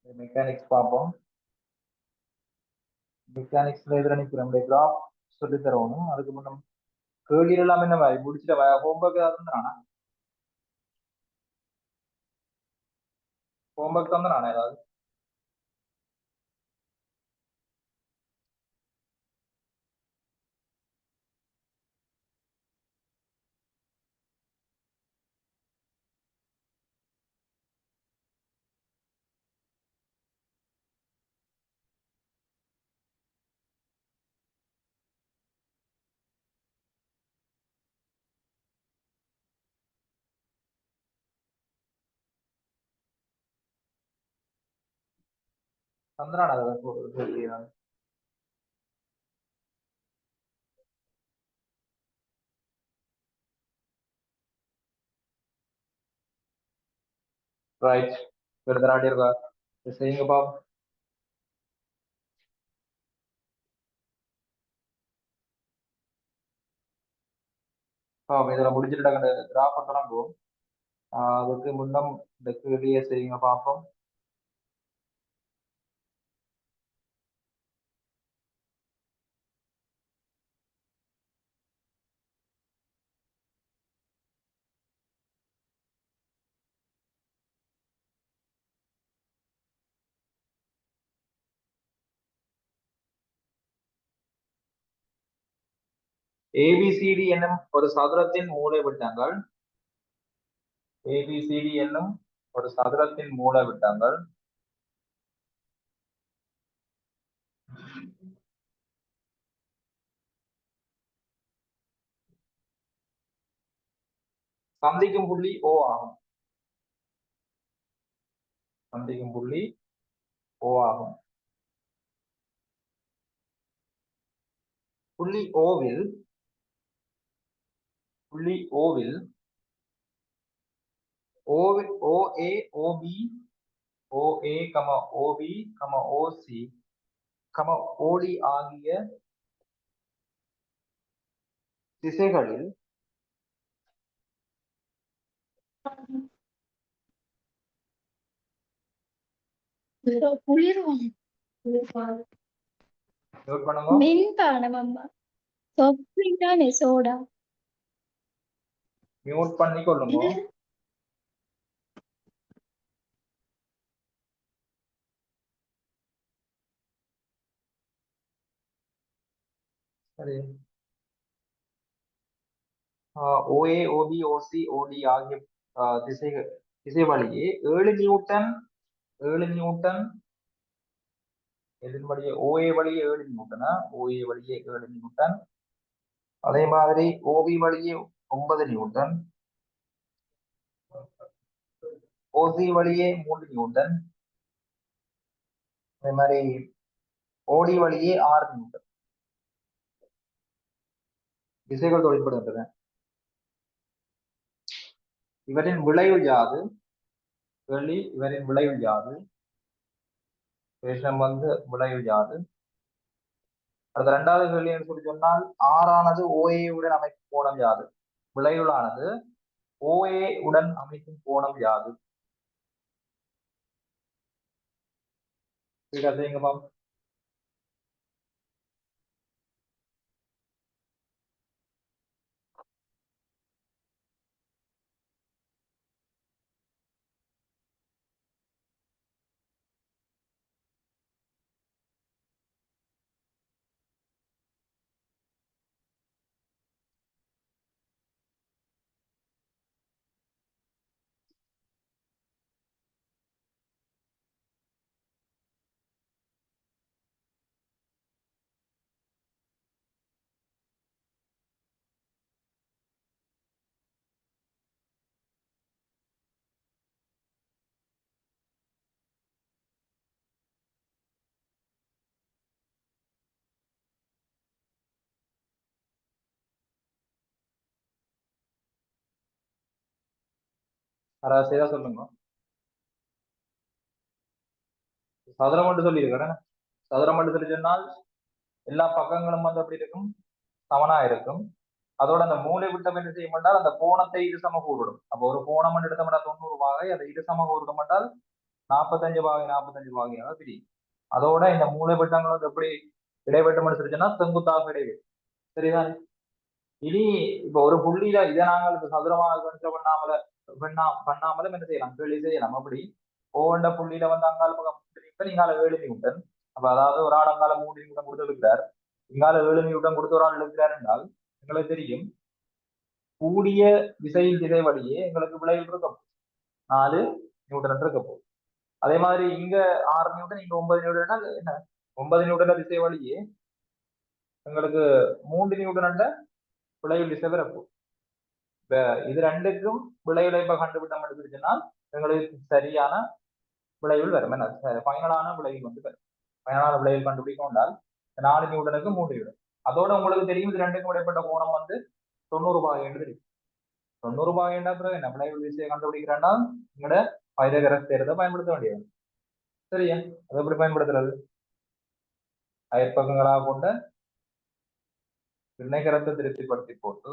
Mechanics பார்ப்போம். மெக்கானிக்ஸ்ல எதிர நிற்கிறோம் கிராஃப் சொல்லி தரணும். அதுக்கு முன்னம் கேள்வி எல்லாம் என்ன மாதிரி முடிச்சுட்டு ஹோம்ஒர்க் ஏதாவது தந்தானா? ஹோம்ஒர்க் தந்தானா ஏதாவது? தந்தானா கேள்வி? ரைட், எழுதுறாடி இருக்கா? செய்யுங்க பாப். இதுல முடிச்சுட்டு கிராஃப் தொடங்குவோம். அதுக்கு முன்னம் இந்த கேள்வியை செய்யுங்க பார்ப்போம். ஏபிசிடி என்னும் ஒரு சதுரத்தின் மூலை விட்டங்கள் ஏபிசிடி என்னும் ஒரு சதுரத்தின் மூலை விட்டங்கள் சந்திக்கும் புள்ளி ஓ ஆகும். சந்திக்கும் புள்ளி ஓ ஆகும். புள்ளி ஓவில் OA OB OA OB OC OD ஆகிய திசைகளில் மியூட் பண்ணி கொள்ளுங்க. சரி, ஓஏ ஓபி ஓசி ஓடி ஆகிய திசை வழியே 7 நியூட்டன் எதின் வழியே ஓஏ வழியே 7 நியூட்டனா, ஓஏ வழியே 7 நியூட்டன். அதே மாதிரி ஓபி வழியே 9 நியூட்டன், ஓசி வழியே 3 நியூட்டன், அதே மாதிரி ஓடி வழியே 6 நியூட்டன் திசைகள் தொழிற்படுகின்றன. இவரின் விளைவு யாது? இவரின் விளைவு யாது? விளைவு யாது? அடுத்த 2வது கேள்வி என்று சொல்லி சொன்னால், ஆறானது ஓஏ உடன் அமைக்கும் கோணம் யாது? விளைவுளானது ஓஏ உடன் அமைக்கும் கோணம் யாது? செய்யுங்கப்பா. யாராவது சொல்லுங்க. சதுரம் மட்டும் சொல்லியிருக்கிறேன். சதுரம் மட்டும் சொல்லி சொன்னால் எல்லா பக்கங்களும் அப்படி இருக்கும், சமனா இருக்கும். அதோட அந்த மூளை விட்டம் என்ன செய்ய மாட்டால் அந்த கோணத்தை இரு சம கூறிடும். அப்போ ஒரு கோணம் எடுத்த மாட்டால் 90 வாகை, அதை இரு சம கூறிட மாட்டால் 45 பாகை 45 பாகையாக பிரியும். அதோட இந்த மூலைவிட்டங்கள் வந்து எப்படி இடைவெட்டம் எடுத்துருச்சுன்னா செங்குத்தாக இடைவெளி. சரிதான். இனி இப்ப ஒரு புள்ளியில இதை நாங்கள் இப்ப சதுரமாக கன்சிடர் பண்ணாமலும் என்ன செய்யலாம், கேள்வி செய்யலாம். அப்படி ஒவ்வொன்ற புள்ளியில வந்து அங்கால பக்கம் இங்கால 7 நியூட்டன். அப்ப அதாவது ஒரு ஆள் அங்கால 3 நியூட்டன் கொடுத்து இருக்கிறார், இங்கால 7 நியூட்டன் கொடுத்து ஒரு ஆள் இருக்கிறார் என்றால் எங்களுக்கு தெரியும் கூடிய திசையில் திசை வழியே எங்களுக்கு விளைவில் இருக்க 4 நியூட்டன் இருக்க போகுது. அதே மாதிரி இங்க 6 நியூட்டன், இங்க 9 நியூட்டன். என்ன 9 நியூட்டன் திசை வழியே எங்களுக்கு 3 நியூட்டன் விளைவில் திசை வரப்போகுது. இப்ப இது ரெண்டுக்கும் விளைவுல இப்ப கண்டுபிடித்தோம் எடுத்துச்சுன்னா எங்களுக்கு சரியான விளைவில் வரும். என்ன ஃபைனலான விளைவில் வந்து வரும். ஃபைனலான விளைவில் கண்டுபிடிக்க கொண்டால் 4 நியூட்டனுக்கு 3 நியூட்டன். அதோட உங்களுக்கு தெரியும் இது ரெண்டுக்கும் இடைப்பட்ட கோணம் வந்து 90 பாகை என்று தெரியும். 90 பாகை என்ற பிறகு என்ன விளைவு திசையை கண்டுபிடிக்கிறேன்னா எங்களோட பைதகரஸ் தேர்தலை பயன்படுத்த வேண்டியது. சரியா, அதை எப்படி பயன்படுத்துறது? அயற்பக்கங்களாக கொண்ட இணைகரத்தை திருப்திப்படுத்தி போட்டு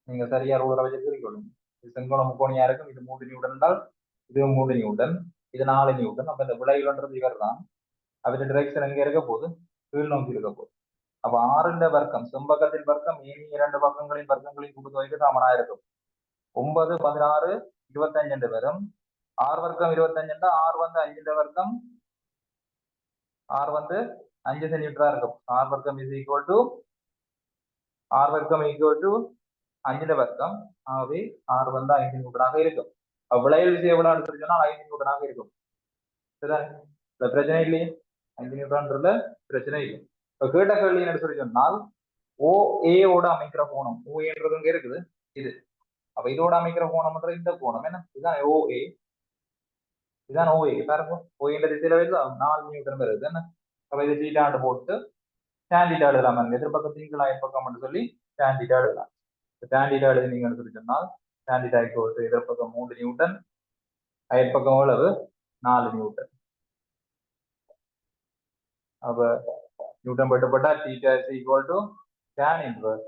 நீங்க சரியா ரூலரை வச்சு குறிக்கொள்ளுங்க. இது செங்கோணம் முக்கோணியா இருக்கும். இது 3 நியூட்டன் என்றால் இது 3 நியூட்டன், இது 4 நியூட்டன். அப்ப இந்த விளைவுன்றது இவர் தான். அவருடைய டிரெக்ஷன் எங்க இருக்க போகுது, கீழ் நோக்கி இருக்க போகுது. அப்ப 6 வர்க்கம் செம்பக்கத்தின் வர்க்கம் ஏனி 2 பக்கங்களின் வர்க்கங்களின் கூட்டுத்தொகைக்கு சமனா இருக்கும். 9 16 25 என்று வரும். 6 வர்க்கம் 25 6 வந்து 5 வர்க்கம், 6 வந்து 5 சென்டிமீட்டரா இருக்கும். 6 வர்க்கம் இஸ் ஈக்குவல் டு 6 வர்க்கம் ஈக்குவல் டு 5 வர்க்கம். ஆகவே 6 வந்து 5 நியூட்டனாக இருக்கும். விளைவு விசை எவ்வளவு எடுத்துருச்சோம்னா 5 நியூட்டனாக இருக்கும். சரிதானே, இந்த பிரச்சனை இல்லையே, 5 நியூட்டன்றதுல பிரச்சனை இல்லை. இப்ப கேட்ட கேள்வி என்ன சொல்லி சொன்னால் ஓஏவோட அமைக்கிற கோணம், ஓஏன்றது இங்க இருக்குது இது. அப்ப இதோட அமைக்கிற கோணம்ன்ற இந்த கோணம் என்ன, இதுதான் ஓஏ, இதுதான் ஓஏ. பாருங்க ஓஏன்ற திசையில வருது 4 நியூட்டன் வருது என்ன. அப்ப இது தீட்டாண்டு போட்டு tan தீட்டா எழுதலாம். எதிர்பக்கத்தின் அயற்பக்கம் சொல்லி tan தீட்டா எழுதலாம். tan தீட்டா எழுதினீங்கன்னு சொல்லி சொன்னால் tan தீட்டா எதிர்பக்கம் 3 நியூட்டன், அயற்பக்கம் எவ்வளவு 4 நியூட்டன். அப்ப நியூட்டன் பட்டுப்பட்டா theta is equal to tan inverse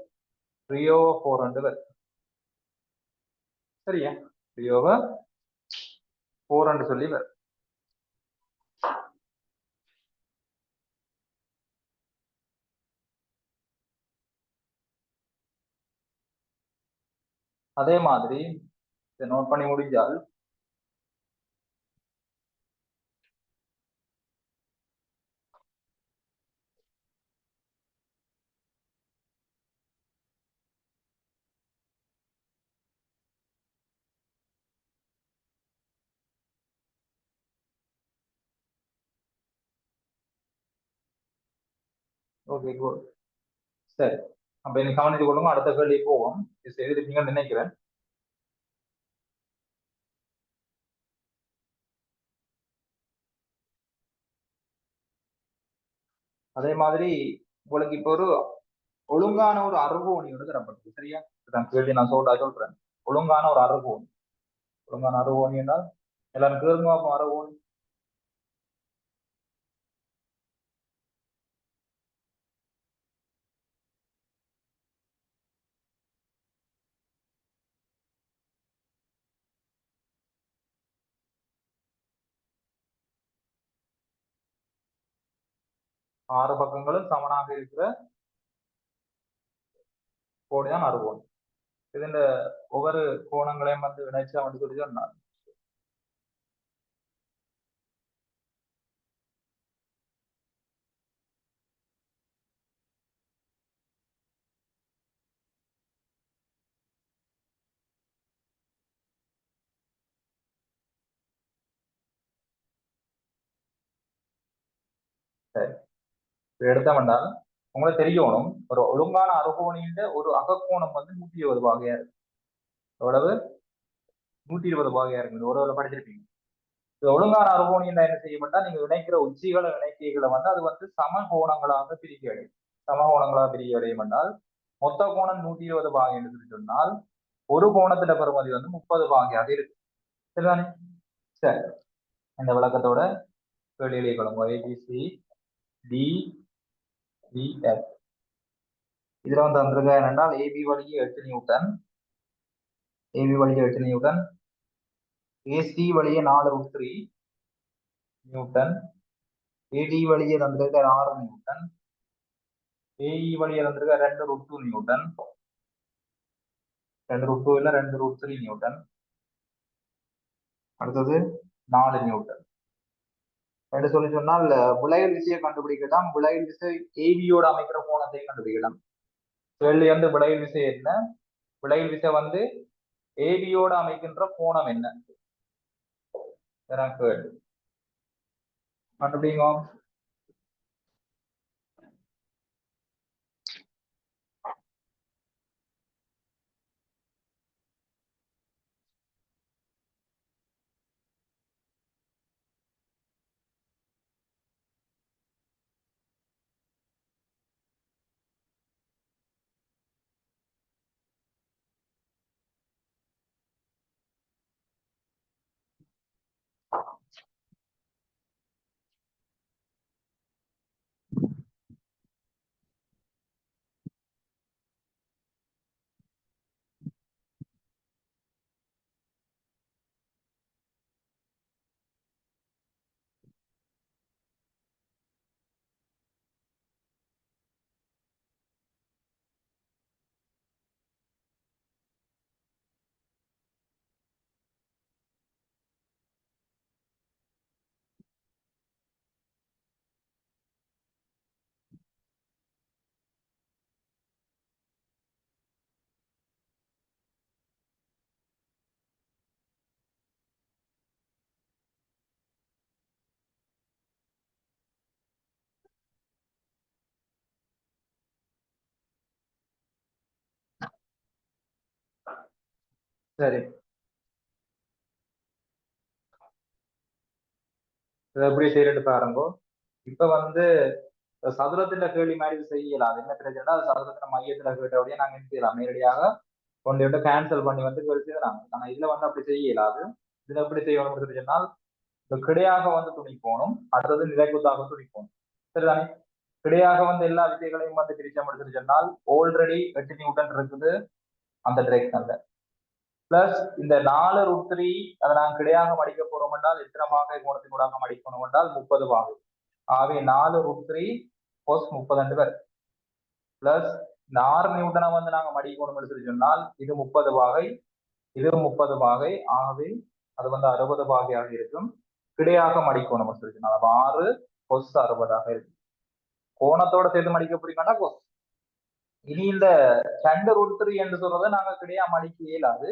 3/4 சரியா, 3/4 சொல்லி வரும். அதே மாதிரி நோட் பண்ணி முடிஞ்சால் ஓகே குட். சரி, அப்ப எனக்கு கவனித்து கொள்ளுங்க. அடுத்த கேள்வி போவோம். செய்திருப்பீங்கன்னு நினைக்கிறேன். அதே மாதிரி உங்களுக்கு இப்போ ஒரு ஒழுங்கான ஒரு அறுகோணி வந்து தரப்பட்டது. சரியா, கேள்வி நான் சொல்றேன். ஒழுங்கான ஒரு அறுகோணி, ஒழுங்கான அறுகோணி என்றால் எல்லாரும் கேளுங்க பார்ப்போம். அறுகோணி ஆறு பக்கங்களும் சமனாக இருக்கிற கோணி தான் அறுகோணி. இதுல ஒவ்வொரு கோணங்களையும் வந்து இணைச்சா வந்து சொல்லி சொன்னார். சரி, எடுத்தவென்றால் உங்களுக்கு தெரியணும் ஒரு ஒழுங்கான அறுகோணின்ற ஒரு அகக்கோணம் வந்து 120 பாகையா இருக்கு. எவ்வளவு, 120 பாகையா இருக்கு. ஒரு படிச்சிருப்பீங்க. ஒழுங்கான அறுகோணி என்ன செய்யப்பட்டா நீங்க இணைக்கிற உச்சிகளை இணைக்கைகளை வந்து அது வந்து சம கோணங்களாக பிரிக்க அடையும். சம கோணங்களாக பிரிக்க அடையும் என்றால் மொத்த கோணம் 120 பாகை என்று சொல்லி சொன்னால் ஒரு கோணத்துல பெறுமதி வந்து 30 பாகையாக இருக்கு. சரிதானே, சரி. இந்த விளக்கத்தோட கேள்வி கொள்ளுங்க. ஏபிசி டிஇஎஃப் இதுல வந்து வந்திருக்க என்றால் ஏபி வழியே 8 நியூட்டன், ஏபி வழியே 8 நியூட்டன், ஏசி வழியே 4√3 நியூட்டன், ஏடி வழியே தந்திருக்க 6 நியூட்டன், ஏஇ வழியே தந்திருக்க 2√2 நியூட்டன், 2√2 இல்ல 2√3 நியூட்டன், அடுத்தது 4 நியூட்டன் என்று சொல்லி சொன்னால் விளையல் விசையை கண்டுபிடிக்கலாம். விளையல் விசை ஏபியோட அமைக்கிற கோணத்தையும் கண்டுபிடிக்கலாம். கேள்வி வந்து விளையல் விசை என்ன, விளையல் விசை வந்து ஏபியோட அமைக்கின்ற கோணம் என்ன கேள்வி கண்டுபிடிங்க. சரி, எப்படி செய்யறது பாருங்க. இப்ப வந்து சதுரத்துல கேள்வி மாதிரி செய்யலாம். அது என்ன பிரச்சனை, அது சதுரத்துல மையத்துல கேட்டபடியே நாங்க என்ன செய்யலாம், நேரடியாக கொண்டு விட்டு கேன்சல் பண்ணி வந்து கேள்வி செய்யறாங்க. ஆனா இதுல வந்து அப்படி செய்ய இயலாது. இதுல எப்படி செய்யணும்னு சொன்னால் இந்த கிடையாக வந்து துணிக்கணும், அடுத்தது நிலைக்குத்தாக துணிக்கணும். சரிதானே? கிடையாக வந்து எல்லா விசைகளையும் வந்து பிரிச்சோம் சொன்னால் ஆல்ரெடி 8 நியூட்டன் இருக்குது அந்த டிரெக்ஷன்ல. பிளஸ் இந்த 4√3 அதை நாங்கள் கிடையாக மடிக்க போறோம் என்றால் எத்தனை பாகை கோணத்தினூடாக மடிக்கணும் என்றால் 30 பாகை. ஆகவே 4√3 cos 30 பேர் பிளஸ் இந்த 6 நியூட்டனை வந்து நாங்க மடிக்கணும் சொல்லி சொன்னால் இது 30 பாகை, இது 30 பாகை. ஆகவே அது வந்து 60 பாகையாக இருக்கும். கிடையாக மடிக்கணும் சொல்லி சொன்னால் 6 cos 60 இருக்கும். கோணத்தோட சேர்த்து மடிக்க பிடிக்கணும்னா cos. இனி இந்த 2√3 என்று சொல்றதை நாங்க கிடையா மடிக்க இயலாது.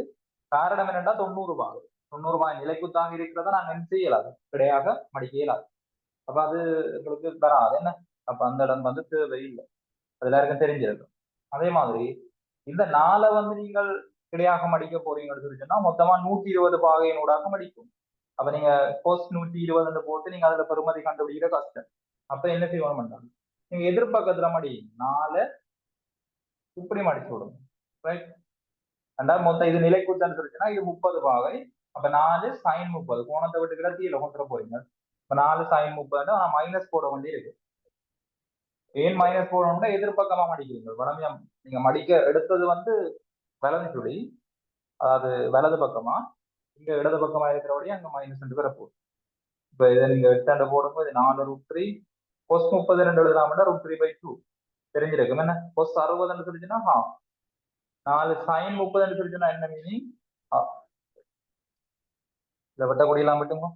காரணம் என்னன்னா 90 பாகை, 90 பாகை நிலைக்குத்தாக இருக்கிறத நாங்க என்ன செய்யலாது, கிடையாக மடிக்க இயலாது. அப்ப அது எங்களுக்கு வராது என்ன. அப்ப அந்த இடம் வந்து தேவையில்லை, அது எல்லாருக்கும் தெரிஞ்சிருக்கும். அதே மாதிரி இந்த 4 வந்து நீங்கள் கிடையாக மடிக்க போறீங்கன்னு சொல்லி சொன்னா மொத்தமா 120 பாகையினூடாக மடிக்கும். அப்ப நீங்க கோஸ் 120 போட்டு நீங்க அதுல பெருமதி கண்டுபிடிக்கிற கஷ்டம். அப்ப என்ன செய்வோம், நீங்க எதிர்பக்கத்துல மடி 4 இப்படி மடிச்சு விடும். ரைட்? ரெண்டாவது மொத்தம் இது நிலைக்குத்தான்னு சொல்லிச்சுன்னா இது 30 பாகை. அப்ப 4 sin 30 கோணத்தை விட்டு கிடத்தியில கொண்டு போறீங்க. இப்ப 4 sin 30 மைனஸ் போட வேண்டி இருக்கு. ஏன் மைனஸ் போடணும்னா எதிர்பக்கமா மடிக்கிறீங்க. வளமையா நீங்க மடிக்க எடுத்தது வந்து வலது சுழி, அதாவது வலது பக்கமா, இங்க இடது பக்கமா இருக்கிறபடியே அங்க மைனஸ் 2 பேரை போடும். இப்ப இதை நீங்க 8 போடும்போது 4√3 கொஸ் 30 எழுதாமட்டா √3/2 தெரிஞ்சிருக்கும் என்ன. கொஸ் 60 சொல்லிச்சுன்னா 4 sin 30 சொல்லிச்சுன்னா என்ன மீனிங், இதை வெட்டக்கூடியலாம் மட்டுமோ.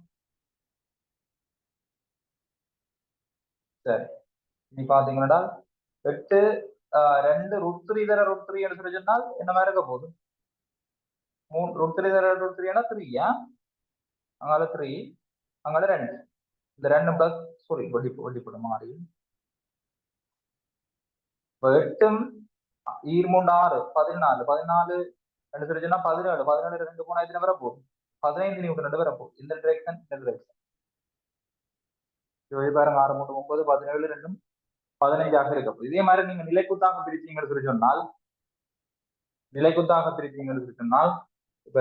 சரி, நீ பாத்தீங்கன்னா 8 2√3 தர √3 சொல்லி சொன்னால் என்ன மாதிரி இருக்க போகுது, 3 √3 தர √3 3 அங்கால 3 அங்கால 2, இந்த 2 பிளஸ் சாரி வட்டி வட்டி போட மாறி 8 ஈர்மூண்டு 6 14 14 ரெண்டு சொல்லிச்சுன்னா 17 17 2 போனா எத்தனை வர போகுது, 15 நியூட்டன் 2 வர போகுது. இந்த டிரெக்ஷன் இந்த டிரெக்ஷன் பாருங்க 6 3 9 17 2 15 இருக்க. இதே மாதிரி நீங்க நிலைக்குத்தாக பிரிச்சீங்கன்னு சொல்லி சொன்னால், நிலைக்குத்தாக பிரிச்சீங்கன்னு சொல்லி சொன்னால் இப்ப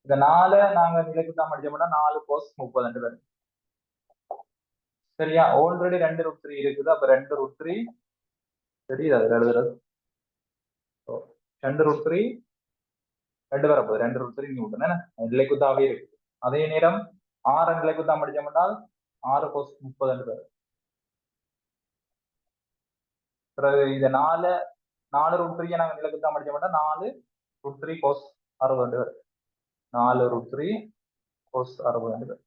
இந்த 4 நாங்க நிலைக்குத்தாக அடிச்சோம்னா 4 cos 30 வரும். சரியா? ஆல்ரெடி 2√3 இருக்குது. அப்ப 2√3 தெரியுது அது எழுதுறது. 2√3 ரெண்டு வரப்போகுது 2 √3 நியூட்டன் நிலைக்குத்தாவே இருக்கு. அதே நேரம் 6 நிலைக்குத்தான் படிச்சோம்னால் 6 cos 30 வரும். பிறகு இதை 4 √3 நாங்கள் நிலைக்குத்தான் படிச்சோம்னா 4 √3 cos 60 வரும். 4 √3 cos 60 வரும்.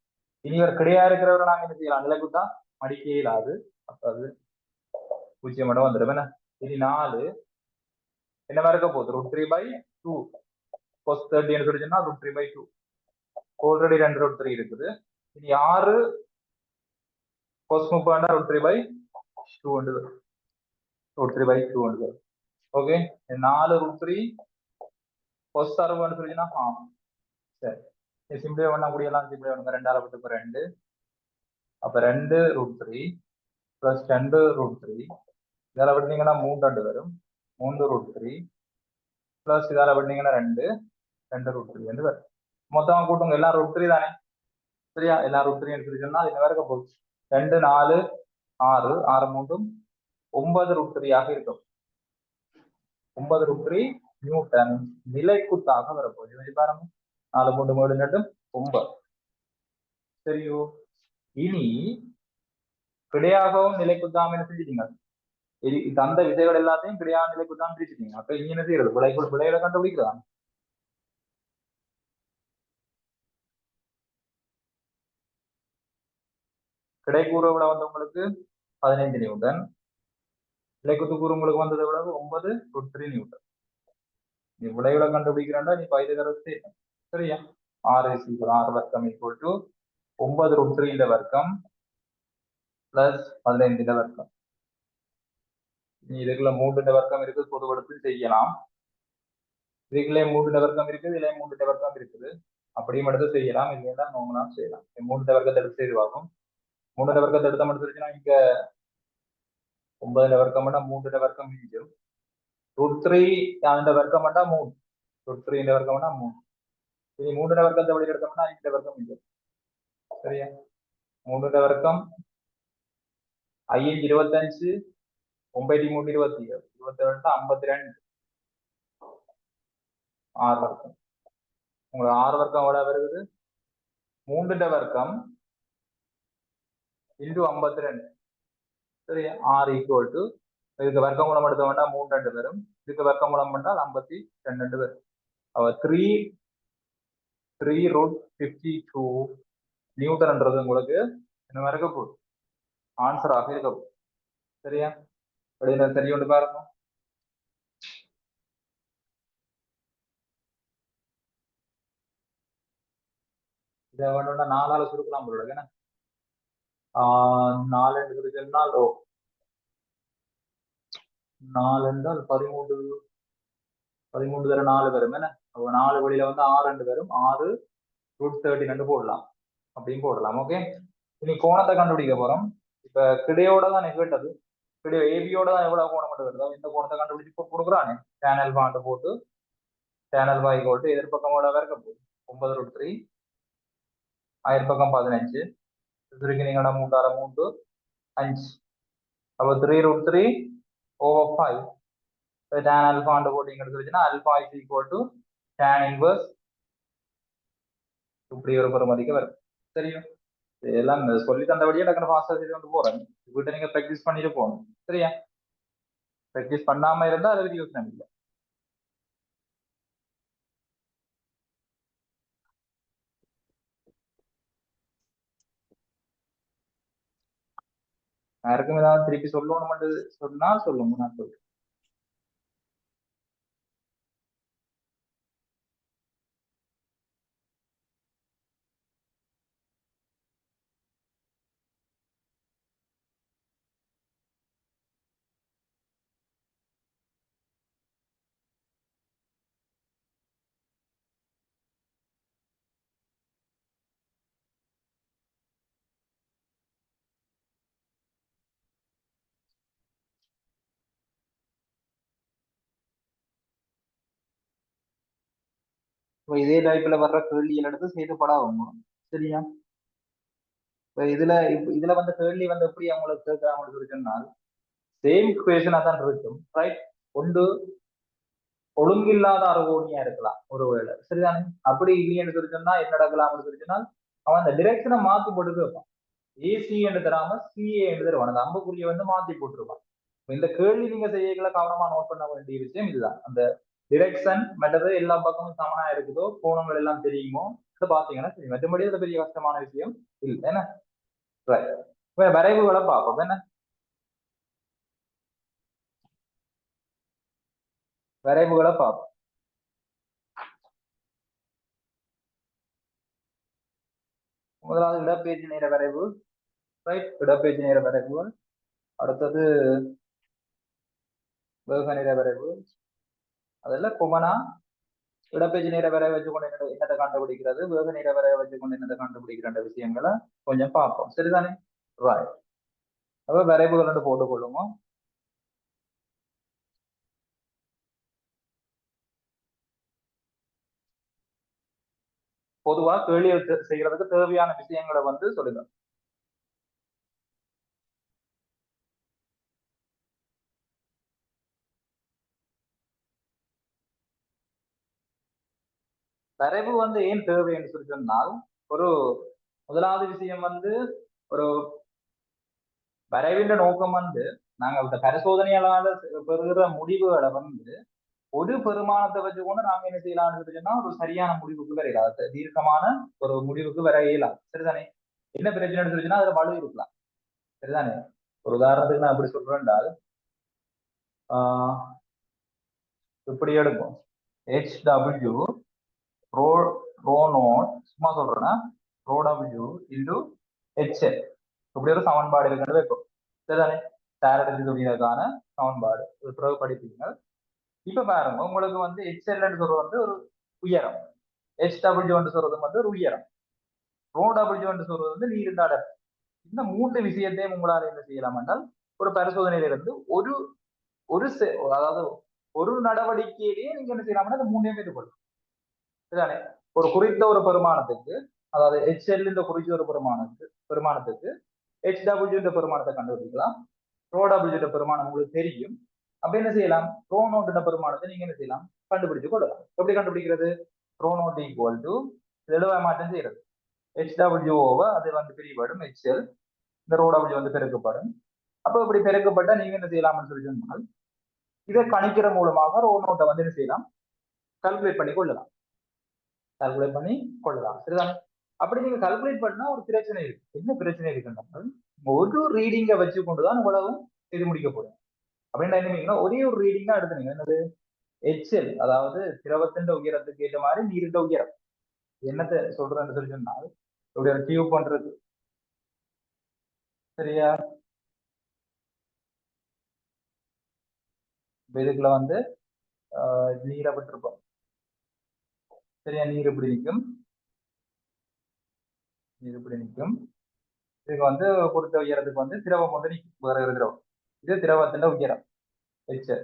இனி ஒரு கிடையா இருக்கிறவரை நாங்கள் என்ன செய்யலாம்? நிலைக்குத்தான் மடிக்க இயலாது. அப்ப அது 0 மட்டும் வந்துடும். என்ன இனி 4 என்ன இருக்க போகுது? √3/2 cos 30 சொல்லி சொன்னா √3/2 ஆல்ரெடி 2 √3 இருக்குது. இனி 6 cos 30 √3/2 வரும். √3/2 வரும். ஓகே 4 √3 cos 60 சொல்லி சொன்னா சரி சிம்பிளே பண்ணக்கூடிய எல்லாம் சிம்பிளே பண்ணுங்க. 2 பத்துக்கு 2 அப்ப 2 √3 பிளஸ் 2 √3 இதால பண்ணீங்கன்னா 3 வரும். 3 √3 பிளஸ் இதால பண்ணீங்கன்னா 2 √3 வரும். மொத்தமா கூட்டுங்க எல்லாம் √3 தானே. சரியா எல்லாம் √3 எடுத்து சொன்னா இது வரைக்க போகுது 2 4 6 6 3 9 √3 ஆக இருக்கும். 9 √3 நியூட்டன் நிலைக்குத்தாக வரப்போகுது. பாருங்க 4 3 3 நட்டு 9. சரியோ இனி கிடையாகவும் நிலைக்குத்தாம என்ன செஞ்சிட்டீங்க? தந்த விதைகள் எல்லாத்தையும் கிடையாக நிலைக்குத்தான் பிரிச்சுட்டீங்க. அப்ப இனி என்ன செய்யறது? விளைகளை கண்டுபிடிக்கிறதா? கிடைக்கூற விட வந்தவங்களுக்கு 15 நியூட்டன், நிலைக்குத்து கூறுங்களுக்கு வந்ததை விட 9 √3 நியூட்டன். நீ விளைவுல கண்டுபிடிக்கிறா நீ பைதகரத்தை சரியா 6 வர்க்கம் ஈக்குவல் டு 9 √3 வர்க்கம் பிளஸ் 15 வர்க்கம். இதுக்குள்ள 3 வர்க்கம் இருக்குது, பொதுப்படுத்தி செய்யலாம். இதுக்குள்ளே 3 வர்க்கம் இருக்குது, இதுல 3 வர்க்கம் இருக்குது. அப்படியும் எடுத்து செய்யலாம், இல்லையா நோங்கலாம் செய்யலாம். 3 வர்க்கத்தை எடுத்து செய்வாகும். 3 வர்க்கத்தை எடுத்த மட்டும் சொல்லிச்சுன்னா இங்க 9 வர்க்கம் பண்ணா 3 வர்க்கம் மிஞ்சும். √3 அந்த வர்க்கம் பண்ணா 3 √3 இந்த வர்க்கம் பண்ணா 3. இனி 3 வர்க்கத்தை வெளியே எடுத்தோம்னா 5 வர்க்கம் மிஞ்சும். சரியா 3 வர்க்கம் 5 25 9 3 27 27 52 6 வர்க்கம். உங்களுக்கு 6 வர்க்கம் எவ்வளவு வருது? 3 வர்க்கம் இன்டு 52. சரியா 6 ஈக்குவல் டு இதுக்கு வர்க்கம் மூலம் எடுத்தோம்னா 3 வரும். இதுக்கு வர்க்கம் மூலம் பண்ணால் 52 வரும். அவ 3√52 நியூட்டன்ன்றது உங்களுக்கு என்ன இருக்க போகுது? ஆன்சராக இருக்க போகுது. சரியா சரி ஒன்று பாருங்க. இதை வேணும்னா 4ஆல சுருக்கலாம் போல. என்ன 4 என்று சொன்னால் 4 என்றால் 13 தர 4 வரும். என்ன 4 வழியில வந்து 6 வரும். 6 √13 போடலாம், அப்படியும் போடலாம். ஓகே இனி கோணத்தை கண்டுபிடிக்க போறோம். இப்ப கிடையோட தான் கேட்டது. கிடையோ ஏபியோட தான் எவ்வளவு கோணம் மட்டும் வருதோ இந்த கோணத்தை கண்டுபிடிச்சு கொடுக்குறானே சேனல் பாண்டு போட்டு சேனல் வாய் போட்டு எதிர்பக்கமோட இருக்க போகுது 9 √3 அயற்பக்கம் 15 நீங்களா 3 6 3 5 அப்போ 3 √3 over 5 tan alpha ஆண்டு போட்டிங்க சொல்லிச்சுன்னா alpha is equal to tan inverse இப்படி ஒரு பெருமதிக்கு வரும். சரியா இதெல்லாம் சொல்லி தந்தபடியே டக்குனு ஃபாஸ்டா செய்து கொண்டு போறேன். வீட்டை நீங்க ப்ராக்டிஸ் பண்ணிட்டு போகணும். சரியா ப்ராக்டிஸ் பண்ணாம இருந்தா அதை பத்தி யோசனை இல்லை. யாருக்கும் ஏதாவது திருப்பி சொல்லணும் சொன்னா சொல்லுங்க, நான் சொல்றேன். இதே டைப்ல வர்ற கேள்விகள் எடுத்து செய்து படாகும். சரியா இதுல வந்து கேள்வி வந்து எப்படி அவங்களுக்கு கேட்கறாங்கன்னு சொன்னால் சேம் இக்குவேஷனா தான் இருக்கும். ரைட் ஒன்று ஒழுங்கில்லாத அறுகோணியா இருக்கலாம் ஒருவேளை, சரிதானே? அப்படி இல்லைன்னு சொல்லி சொன்னா என்ன நடக்கலாம்னு சொல்லி சொன்னால் அவன் அந்த டிரெக்ஷனை மாத்தி போட்டு வைப்பான். ஏசி என்று தராம சிஏ என்று தருவான். அந்த அம்புக்குறியை வந்து மாத்தி போட்டுருவான். இந்த கேள்வி நீங்க செய்யல கவனமா நோட் பண்ண வேண்டிய விஷயம் இதுதான். அந்த டிரெக்ஷன் மற்றது எல்லா பக்கமும் சமனா இருக்குதோ, கோணங்கள் எல்லாம் தெரியுமோ பாத்தீங்கன்னா சரி. மற்றபடி அது பெரிய கஷ்டமான விஷயம் இல்லை என்ன. வரைவுகளை பார்ப்போம் என்ன. வரைவுகளை பார்ப்போம். முதலாவது இடப்பெயர்ச்சி நேர வரைவு, ரைட்? இடப்பெயர்ச்சி நேர வரைவு. அடுத்தது வேக நேர வரைவு. அதெல்லாம் குமனா இடப்பெயர்ச்சி நேர வரைவை வச்சுக்கொண்டு என்னத்தை கண்டுபிடிக்கிறது, வேக நேர வரைவை வச்சுக்கொண்டு என்னத்தை கண்டுபிடிக்கிற விஷயங்களை கொஞ்சம் பார்ப்போம், சரிதானே? ரைட். அப்ப வரைவுகள் வந்து போட்டுக்கொள்ளுங்க. பொதுவா கேள்வி செய்யறதுக்கு தேவையான விஷயங்களை வந்து சொல்லுங்க. வரைவு வந்து ஏன் தேவை என்று சொல்லி சொன்னால், ஒரு முதலாவது விஷயம் வந்து ஒரு வரைவின் நோக்கம் வந்து நாங்க இந்த பரிசோதனையாளர் பெறுகிற முடிவுகளை வந்து ஒரு பெருமானத்தை வச்சுக்கொண்டு நாங்க என்ன செய்யலாம்னு சொன்னா ஒரு சரியான முடிவுக்கு வர இயலாது, தீர்க்கமான ஒரு முடிவுக்கு வர இயலாது, சரிதானே? என்ன பிரச்சனை சொல்லிச்சுன்னா அதுல வலு இருக்கலாம், சரிதானே? ஒரு உதாரணத்துக்கு நான் எப்படி சொல்றேன் என்றால், இப்படி எடுக்கும் HW ரோ நோட், சும்மா சொல்றேன்னா ரோ W இன்டு HL இப்படி ஒரு சமன்பாடு இருக்குன்னு வைப்போம், சரிதானே? சாரடை துணியதுக்கான சமன்பாடு பிறகு படிப்பீங்க. இப்ப பாருங்க, உங்களுக்கு வந்து HL சொல்றது வந்து ஒரு உயரம், HW சொல்றது வந்து ஒரு உயரம், ரோ W சொல்றது வந்து நீரின் அடர்த்தி. இந்த மூன்று விஷயத்தையும் உங்களால் என்ன செய்யலாம் என்றால் ஒரு பரிசோதனையில இருந்து ஒரு ஒரு அதாவது ஒரு நடவடிக்கையிலேயே நீங்க என்ன செய்யலாம்னா அந்த மூணையும் மேற்கொள்ளும், சரிதானே? ஒரு குறித்த ஒரு பெருமானத்துக்கு, அதாவது HL இந்த குறித்த ஒரு பெருமானத்துக்கு HW பெருமானத்தை கண்டுபிடிக்கலாம். ரோ W பெருமானம் உங்களுக்கு தெரியும். அப்ப என்ன செய்யலாம், ரோ நோட் பெருமானத்தை நீங்க என்ன செய்யலாம், கண்டுபிடிச்சு கொள்ளலாம். எப்படி கண்டுபிடிக்கிறது? ரோ நோட் ஈக்குவல் டு எழுவ மாற்றம் செய்யறது, HW அது வந்து பிரிவுபடும் HL, இந்த ரோ W வந்து பெருக்கப்படும். அப்ப இப்படி பெருக்கப்பட்ட நீங்க என்ன செய்யலாம்னு சொல்லி சொன்னால் இதை கணிக்கிற மூலமாக ரோ நோட்டை வந்து என்ன செய்யலாம், கால்குலேட் பண்ணி கொள்ளலாம், சரிதான்? அப்படி நீங்க கால்குலேட் பண்ணா ஒரு பிரச்சனை இருக்கு. என்ன பிரச்சனை இருக்குன்னா, ஒரு ரீடிங்கை வச்சு கொண்டுதான் உங்களவும் இது முடிக்க போறோம். அப்படின்னா என்ன, ஒரே ஒரு ரீடிங் தான் எடுத்துனீங்க, என்னது HL, அதாவது திரவத்தின் உயரத்துக்கு ஏற்ற மாதிரி நீரின் உயரம். என்னத்தை சொல்றேன்னு சொல்லி சொன்னால் இப்படி ஒரு டியூப் பண்றது, சரியா? இதுக்குள்ள வந்து நீரை விட்டுருப்போம், சரியா? நீர் இப்படி நிற்கும், இதுக்கு வந்து கொடுத்த உயரத்துக்கு வந்து திரவம் வந்து நிற்கும், வேற ஒரு திரவம். இது திரவத்தின் உயரம் HL.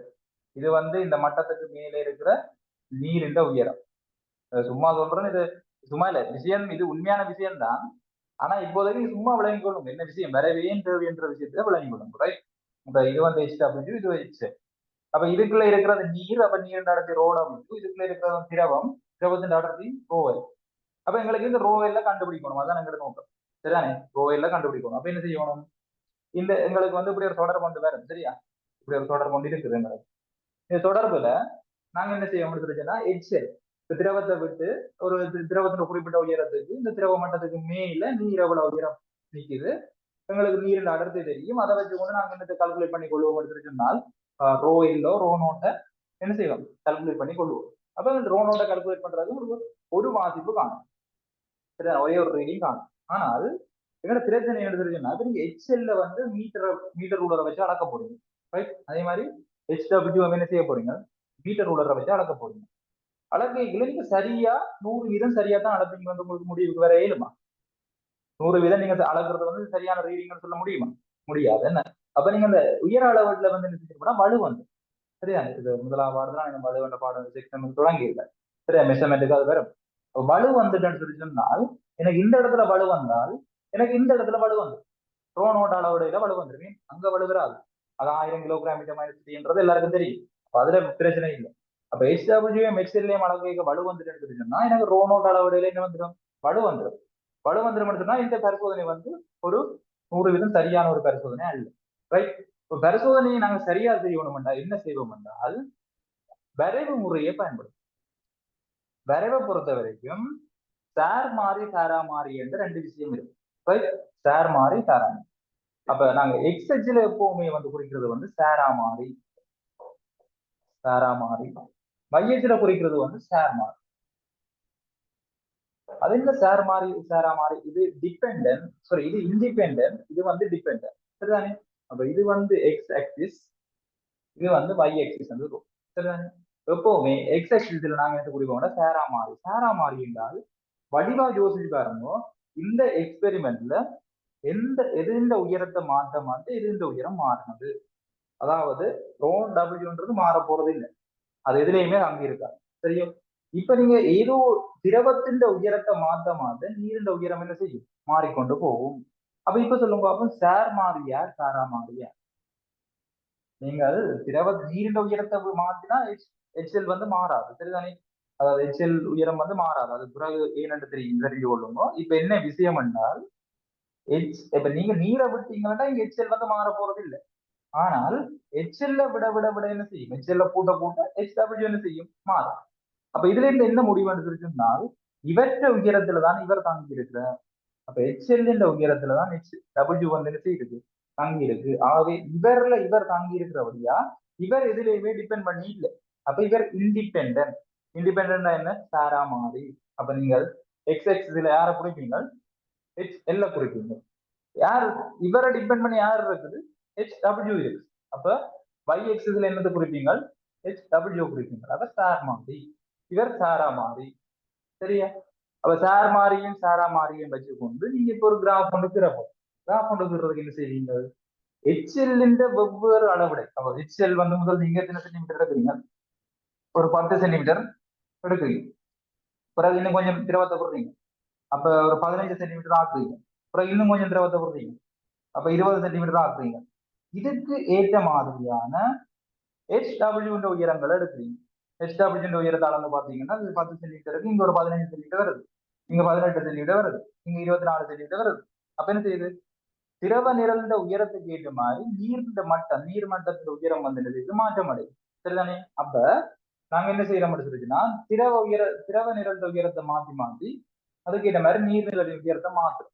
இது வந்து இந்த மட்டத்துக்கு மேலே இருக்கிற நீரின் உயரம். சும்மா சொல்றேன், இது சும்மா இல்ல விஷயம், இது உண்மையான விஷயம் தான். ஆனா இப்போதைக்கு சும்மா விளங்கிக் கொள்ளும் என்ன விஷயம், வரவே தேவை என்ற விஷயத்துல விளங்கிக் கொள்ளும், ரைட்? இது வந்து HW, இது HL. அப்ப இதுக்குள்ள இருக்கிறது நீர், அப்ப நீரின் அடர்த்தி ரோ W, இதுக்குள்ள இருக்கிறது திரவம், திரவத்தின் அடர்த்தி ரோவல். அப்ப எங்களுக்கு இந்த ரோவெல்ல கண்டுபிடிக்கணும், அதான் எங்களுக்கு நோக்கம், சரிதானே? ரோவெல்ல கண்டுபிடிக்கணும். அப்ப என்ன செய்யணும், இந்த எங்களுக்கு வந்து இப்படி ஒரு தொடர்பு கொண்டு வரும், சரியா? இப்படி ஒரு தொடர்பு கொண்டு இருக்குது எங்களுக்கு. இந்த தொடர்புல நாங்க என்ன செய்ய முடியுதுன்னா, HL திரவத்தை விட்டு ஒரு திரவத்தின் குறிப்பிட்ட உயரத்துக்கு, இந்த திரவ மட்டத்துக்கு மேல நீர் எவ்வளவு உயரம் நிற்குது, எங்களுக்கு நீரின் அடர்த்தி தெரியும். அதை வச்சு கொண்டு நாங்க என்னத்தை கால்குலேட் பண்ணி கொள்வோம் சொன்னால், ரோ இல்லோ ரோ நோட்டை என்ன செய்வோம், கால்குலேட் பண்ணி கொள்வோம். அப்ப இந்த ரோ நோட்டை கால்குலேட் பண்றது ஒரு வாசிப்பு காணும், சரியா? ஒரே ஒரு ரீடிங் காணும். ஆனால் எங்களோட பிரச்சனை எழுதுறதுன்னா, நீங்க HL வந்து மீட்டர் ரூலரை வச்சு அளக்க போறீங்க, ரைட்? அதே மாதிரி HW என்ன செய்ய போறீங்க, மீட்டர் ரூலரை வச்சு அளக்க போறீங்க. அளக்கைகளை நீங்க சரியா 100% சரியா தான் அளப்பீங்க வந்து உங்களுக்கு முடிவுக்கு வர இயலுமா? 100% நீங்க அளக்குறது வந்து சரியான ரீடிங் சொல்ல முடியுமா? முடியாது என்ன. அப்ப நீங்க அந்த உயர அளவுல வந்து என்ன வலு வந்து, சரியா? இது முதலாவது தான் நம்ம வலு பாடம் செக்ஷன் தொடங்கி இல்லை, சரியா? மெஷர்மெண்ட்டுக்கு அது வரும். வலு வந்துட்டேன்னு சொல்லி சொன்னால் எனக்கு இந்த இடத்துல வலு வந்தால் எனக்கு இந்த இடத்துல வலு வந்து ரோ நோட் அளவுடையில வலு வந்துருவேன், அங்க வலு வராது. அது 1000 கிலோகிராம் மீட்டர் மைனஸ் எல்லாருக்கும் தெரியும். அதுல பிரச்சனை இல்லை. அப்ப HWM HLM அளவுக்கு வலு வந்துட்டு சொன்னா எனக்கு ரோனோட் அளவுடையில என்ன வந்துடும், வலு வந்துடும். வலு வந்துடும் சொன்னா இந்த பரிசோதனை வந்து ஒரு 100% சரியான ஒரு பரிசோதனை அல்ல. ரைட். இப்போ பரிசோதனையை நாங்க சரியா செய்யணும்டா என்ன செய்வோம் என்றால் வரைவு முறையை பயன்படும். வரைவை பொறுத்த வரைக்கும் சார் மாறி சாரா மாறி என்று ரெண்டு விஷயம் இருக்கு. ரைட். சார் மாறி சாரா மாறி. அப்ப நாங்க எக்ஸ்எச்ல எப்பவுமே வந்து குறிக்கிறது வந்து சாரா மாறி, சாரா மாறி. மையத்துல குறிக்கிறது வந்து சார் மாறி. அது என்ன சார் மாறி சாரா மாறி? இது டிபெண்ட், சாரி இது இண்டிபெண்ட், இது வந்து டிபெண்ட். சரிதானே? அப்ப இது வந்து எக்ஸ் ஆக்சிஸ், இது வந்து y ஆக்சிஸ் வந்து இருக்கும். சரிதானே? எப்பவுமே எக்ஸ் ஆக்சிஸ்ல நாங்க என்ன குறிப்போம்னா சாரா மாறி. சாரா மாறி என்றால் வடிவா யோசிச்சு பாருங்க, இந்த எக்ஸ்பெரிமெண்ட்ல எந்த உயரத்தை மாற்ற மாற்ற எந்த உயரம் மாறினது. அதாவது ரோன் டபிள்யூன்றது மாற போறது இல்லை, அது எதுலையுமே அங்கே இருக்காது. சரியா? இப்ப நீங்க ஏதோ திரவத்தின் உயரத்தை மாற்ற மாற்ற நீரின் உயரம் என்ன செய்யும், மாறிக்கொண்டு போகும். அப்ப இப்ப சொல்லுங்க அப்ப சார் மாறியார் சாரா மாறியார்? நீங்கள் திரவ நீரின் உயரத்தை மாற்றினா HL வந்து மாறாது. சரிதானே? அதாவது HL உயரம் வந்து மாறாது. அது பிறகு ஏனென்று தெரிஞ்சு கொள்ளுங்க. இப்ப என்ன விஷயம் என்றால் இப்ப நீங்க நீரை விட்டீங்கன்னா இங்க HL வந்து மாற போறது இல்லை. ஆனால் HL விட விட விட என்ன செய்யும், HL கூட்ட கூட்ட HW என்ன செய்யும், மாறும். அப்ப இதுல இருந்து என்ன முடிவு எடுத்திருக்குன்னால் இவற்ற உயரத்துல தான் இவர் தாங்கி இருக்கிறார். அப்ப HL என்ற உயரத்துல தான் HW வந்து என்ன செய்யுது, தாங்கி இருக்கு. ஆகவே இவர் தாங்கி இருக்கிறபடியா இவர் எதுலையுமே டிபெண்ட் பண்ணி இல்லை. அப்ப இவர் இண்டிபெண்ட். இண்டிபெண்டா என்ன, சாரா மாறி. அப்ப நீங்கள் இதுல யாரை குறிப்பீங்க, HL குறிப்பீங்க. யார் இவரை டிபெண்ட் பண்ணி யார் இருக்குது, HW இருக்கு. அப்ப y எக்ஸிஸ்ல என்னது குறிப்பீங்க, HW குறிப்பீங்க. அப்ப சார் மாறி, இவர் சாரா மாறி. சரியா? அப்ப சார் மாறியும் சாரா மாறியும் வச்சுக்கொண்டு நீங்க இப்ப ஒரு கிராஃப் கொண்டு திறப்போம். கிராஃப் கொண்டு திறதுக்கு என்ன செய்வீங்க, HL வெவ்வேறு அளவுடை. அப்ப HL வந்து முதல் நீங்க எத்தனை சென்டிமீட்டர் எடுக்கிறீங்க, ஒரு 10 சென்டிமீட்டர் எடுக்கிறீங்க. பிறகு இன்னும் கொஞ்சம் திரவத்தை போடுறீங்க, அப்ப ஒரு 15 சென்டிமீட்டர் ஆக்குறீங்க. பிறகு இன்னும் கொஞ்சம் திரவத்தை போடுறீங்க, அப்ப 20 சென்டிமீட்டர் ஆக்குறீங்க. இதுக்கு ஏற்ற மாதிரியான HW உயரங்களை எடுக்கிறீங்க. HW உயரத்தை அளந்து பார்த்தீங்கன்னா 10 சென்டிமீட்டருக்கு இங்க ஒரு 15 சென்டிமீட்டர் வருது, இங்க 18 சென்டிமீட்டர் வருது, இங்க 24 சென்டிமீட்டர் வருது. அப்ப என்ன செய்யுது, திரவ நிரந்த உயரத்துக்கு ஏற்ற மாதிரி நீர் மட்டத்தின் உயரம் வந்து என்ன மாற்றம் அடையும். சரிதானே? அப்ப நாங்க என்ன செய்யறோம் சொல்லிச்சுன்னா திரவ நிரந்த உயரத்தை மாத்தி மாத்தி அதுக்கு ஏற்ற மாதிரி நீர்நிலை உயரத்தை மாற்றும்.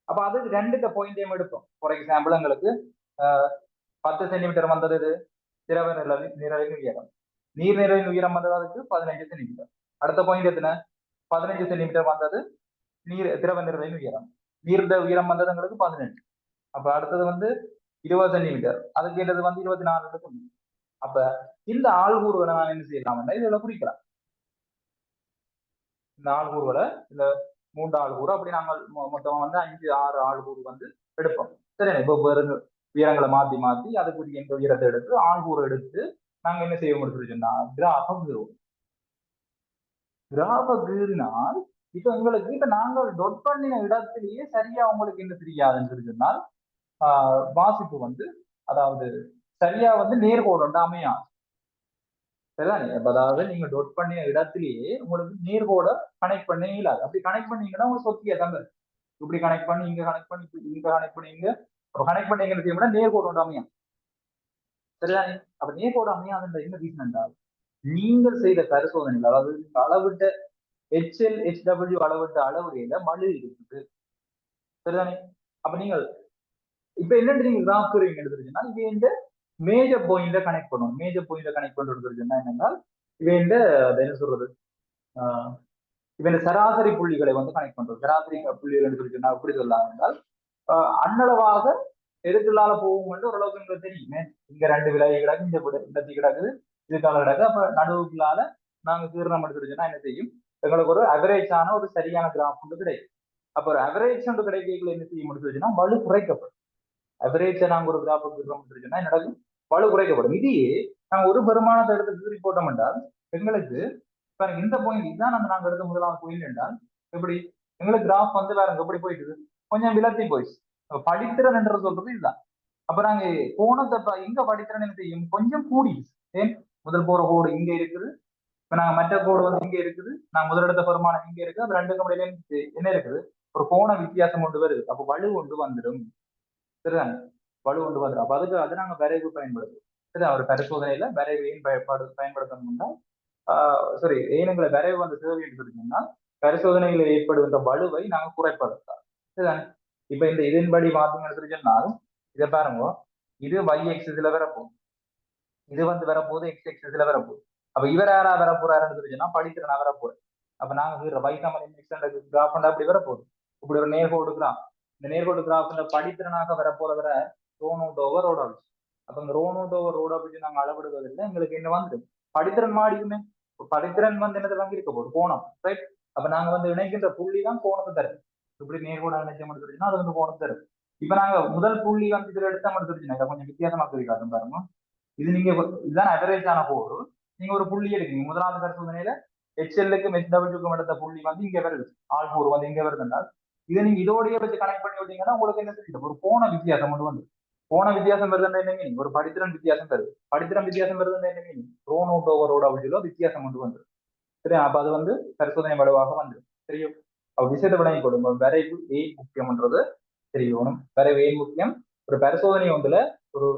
அப்ப அதுக்கு ரெண்டு பாயிண்டையும் எடுப்போம். ஃபார் எக்ஸாம்பிள் எங்களுக்கு 10 சென்டிமீட்டர் வந்தது இது திரவ நிறைவின் உயரம், நீர்நிலையின் உயரம் வந்தது அதுக்கு 15 சென்டிமீட்டர். அடுத்த பாயிண்ட் எத்தனை, 15 சென்டிமீட்டர் வந்தது திரவ நிறைவின் உயரம், நீர்ந்த உயரம் வந்தது எங்களுக்கு 18. அப்ப அடுத்தது வந்து 20 சென்டிமீட்டர், அதுக்கு ஏற்றது வந்து 24. அப்ப இந்த ஆள்கூறுகளை நான் என்ன செய்யலாம், இதுல குறிக்கலாம். இந்த ஆள்கூறுகளை இந்த 3 ஆள்கூறு அப்படி நாங்கள் மொத்தமா வந்து 5 6 ஆள்கூறு வந்து எடுப்போம். சரி, இப்போ வேறு உயரங்களை மாத்தி மாத்தி அதுக்குரிய எந்த உயரத்தை எடுத்து ஆள்கூறு எடுத்து நாங்க என்ன செய்ய முடிச்சுன்னா கிராஃபம் கீறுவோம். கிராஃப கீறினால் இப்ப எங்களுக்கு இப்ப நாங்கள் டொட் பண்ணின இடத்திலேயே சரியா உங்களுக்கு என்ன தெரியாதுன்னு சொன்னால் வாசிப்பு வந்து அதாவது சரியா வந்து நேர்கோடு அமையாது. சரிதானே? அதாவது நீங்க டொட் பண்ணிய இடத்திலேயே உங்களுக்கு நேர்கோட கனெக்ட் பண்ண இயலாது. அப்படி கனெக்ட் பண்ணீங்கன்னா உங்களுக்கு சொத்தியா தாங்க இப்படி கனெக்ட் பண்ணி இங்க கனெக்ட் பண்ணி இங்க கனெக்ட் பண்ணீங்க, அப்ப கனெக்ட் பண்ணி எங்க செய்யணும்னா நேர்கோடு ஒன்று அமையும். சரிதானே? அப்ப நேர்கோடு அமையாதுன்ற என்ன ரீசன் என்றால் நீங்கள் செய்த பரிசோதனைகள், அதாவது அளவிட்ட HL HW அளவிட்ட அளவுடையில மழு இருக்குது. சரிதானே? அப்ப நீங்கள் இப்ப என்னன்னு நீங்க கிராஃப் எடுத்துருச்சுன்னா இது இந்த மேஜர் பாயிண்ட கனெக்ட் பண்ணுவோம். மேஜர் பாயிண்ட கனெக்ட் பண்ணுறதுன்னா என்னன்னா இவ இந்த என்ன சொல்றது, இவன் சராசரி புள்ளிகளை வந்து கனெக்ட் பண்றது. சராசரி புள்ளிகள் எடுத்துருச்சுன்னா எப்படி சொல்லலாம் என்றால் அன்னளவாக எதுக்குள்ளால போகும் என்று ஓரளவுக்கு எங்களுக்கு தெரியுமே. இங்க 2 விலை கிடக்கு, இந்த இடத்தி கிடக்குது, இதுக்கால கிடக்கு. அப்ப நடுவுக்குள்ளால நாங்க தீர்ணம் எடுத்துருச்சுன்னா என்ன செய்யும், எங்களுக்கு ஒரு அவரேஜான ஒரு சரியான கிராஃப் வந்து கிடைக்கும். அப்ப ஒரு அவரேஜ் ஒன்று கிடைக்கல என்ன செய்ய முடிச்சுன்னா வலு குறைக்கப்படும். அவரேஜா நாங்க ஒரு கிராஃப் எடுத்துருச்சுன்னா என்ன நடக்கும், வலு குறைக்கப்படும். இதையே நாங்க ஒரு பெருமானத்தை எடுத்து கீறி போட்டோம் என்றால் எங்களுக்கு இந்த பாயிண்ட் இதுதான் நாங்க எடுத்த முதலாவது பாயிண்ட் என்றால் எப்படி எங்களுக்கு கிராஃப் வந்து வேற எப்படி போயிட்டு கொஞ்சம் விலத்தி போயிடுச்சு. படித்திறன் என்று சொல்றது இதுதான். அப்ப நாங்க கோணத்தை எங்க படித்திறன் செய்யும் கொஞ்சம் கூடிடுச்சு. ஏன் முதல் போற கோடு இங்க இருக்குது, இப்ப நாங்க மற்ற கோடு வந்து இங்க இருக்குது, நான் முதலிடத்த பெருமானம் இங்க இருக்கு, அது ரெண்டுக்கும் இடையில என்ன இருக்குது, ஒரு கோண வித்தியாசம் கொண்டு வருது, அப்ப வலு கொண்டு வந்துடும். சரிதானே? வலு கொண்டு வந்துடும். அப்ப அதுக்கு அது நாங்க விரைவு பயன்படுத்தும். சரி, அவர் பரிசோதனையில விரைவு ஏன் பயன்படுத்தணும்னா, சரி, ஏனுங்களை விரைவு வந்து தேவை என்று சொன்னா பரிசோதனைகளில் ஏற்படுகின்ற வலுவை நாங்க குறைப்பதற்காக. சரிதானே? இப்ப இந்த இதன்படி பார்த்தீங்கன்னு சொன்னால் இதை பாருங்க, இது y எக்ஸஸ்ல வரப்போகுது, இது வந்து வரப்போகுது எக்ஸ் எக்ஸஸ்ல வரப்போகுது. அப்ப இவர் யாரா வரப்போறாருன்னு சொன்னா படித்திறனா வரப்போறாரு. அப்ப நாங்க வைசாமன் கிராஃப் அப்படி வரப்போகுது. இப்படி ஒரு நேர்கோடு கிராஃப், இந்த நேர்கோடு கிராஃப்ல படித்திறனாக வரப்போறவரை ரோனோட் ஓவர் ரோட் ஆஃபீஸ். அப்ப இந்த ரோனோட் ஓவர் ரோட் ஆஃபீஸ் நாங்க அளவிடுவதில்லை, எங்களுக்கு என்ன வந்து படித்திறன் மாடிக்குமே. படித்திறன் வந்து என்னது வாங்கி இருக்க போகுது கோணம், ரைட்? அப்ப நாங்க வந்து இணைக்கின்ற புள்ளி தான் கோணத்தை தருது. இப்படி நேர்கோட இணைச்ச மட்டும் அது வந்து கோணத்தை தருது. இப்ப நாங்க முதல் புள்ளி வந்து இதுல எடுத்த மட்டும் இதை கொஞ்சம் வித்தியாசமா சொல்லிக்காட்டும் பாருங்க. இது நீங்க இதுதான் அவரேஜான கோடு. நீங்க ஒரு புள்ளி எடுக்கீங்க முதலாவது பரிசோதனையில HL-க்கும் HW-க்கும் எடுத்த புள்ளி வந்து இங்க வருது, ஆள் கூறு வந்து இங்க வருதுன்னா இதை நீங்க இதோடய வச்சு கனெக்ட் பண்ணி விட்டீங்கன்னா உங்களுக்கு என்ன தெரியும், ஒரு கோண வித்தியாசம் கொண்டு வந்து கோண வித்தியாசம் வருதுன்னா என்ன மீனிங், ஒரு படித்திறன் வித்தியாசம் வருது. படித்திறன் வித்தியாசம் வருதுன்னா என்ன மீனிங், ரோனோட் ஓவரோட அப்படின்னா வித்தியாசம் கொண்டு வந்து. சரி, அப்ப அது வந்து பரிசோதனை வலுவாக வந்துடும். தெரியும்? அப்ப விஷயத்தை விளங்கி கொடுங்க, வரைவு ஏன் முக்கியம்ன்றது தெரியணும். வரைவு ஏன் முக்கியம், ஒரு பரிசோதனை ஒன்றுல ஒரு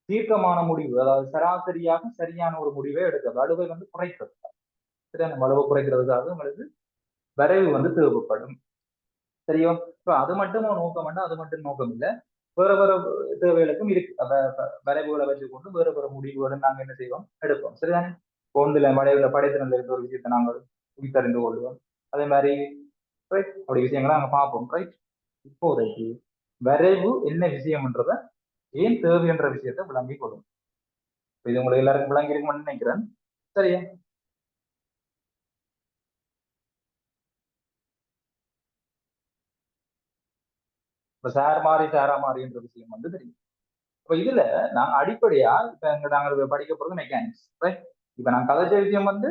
தீர்க்கமான முடிவு, அதாவது சராசரியாக சரியான ஒரு முடிவை எடுக்க வலுவை வந்து குறைக்கிறது. சரியான வலுவை குறைக்கிறதுக்காக உங்களுக்கு வரைவு வந்து தேவைப்படும். சரியோ? இப்ப அது மட்டும் நோக்கம் வேண்டாம், அது மட்டும் நோக்கம் இல்லை, வேற வேற தேவைகளுக்கும் இருக்கு. வரைவுகளை வச்சுக்கொண்டு வேற வேற முடிவுகளை நாங்க என்ன செய்வோம், எடுப்போம். சரிதானே? ஒன்றுல வரைவுல படைத்திறந்த இருக்கிற ஒரு விஷயத்தை நாங்கள் உயிர்த்தறிந்து கொள்வோம். அதே மாதிரி ரைட், அப்படி விஷயங்களை நாங்க பார்ப்போம். ரைட், இப்போதைக்கு வரைவு என்ன விஷயம்ன்றத ஏன் தேவை என்ற விஷயத்தை விளங்கி கொள்ளும். இது உங்களுக்கு எல்லாருக்கும் விளங்கி இருக்கும்னு நினைக்கிறேன். சரியா? இப்ப சார் மாறி சாரா மாறின்ற விஷயம் வந்து தெரியும். இப்ப இதுல நாங்க அடிப்படையா இப்ப நாங்க படிக்க போறது மெக்கானிக்ஸ், ரைட்? இப்ப நான் கதைச்ச விஷயம் வந்து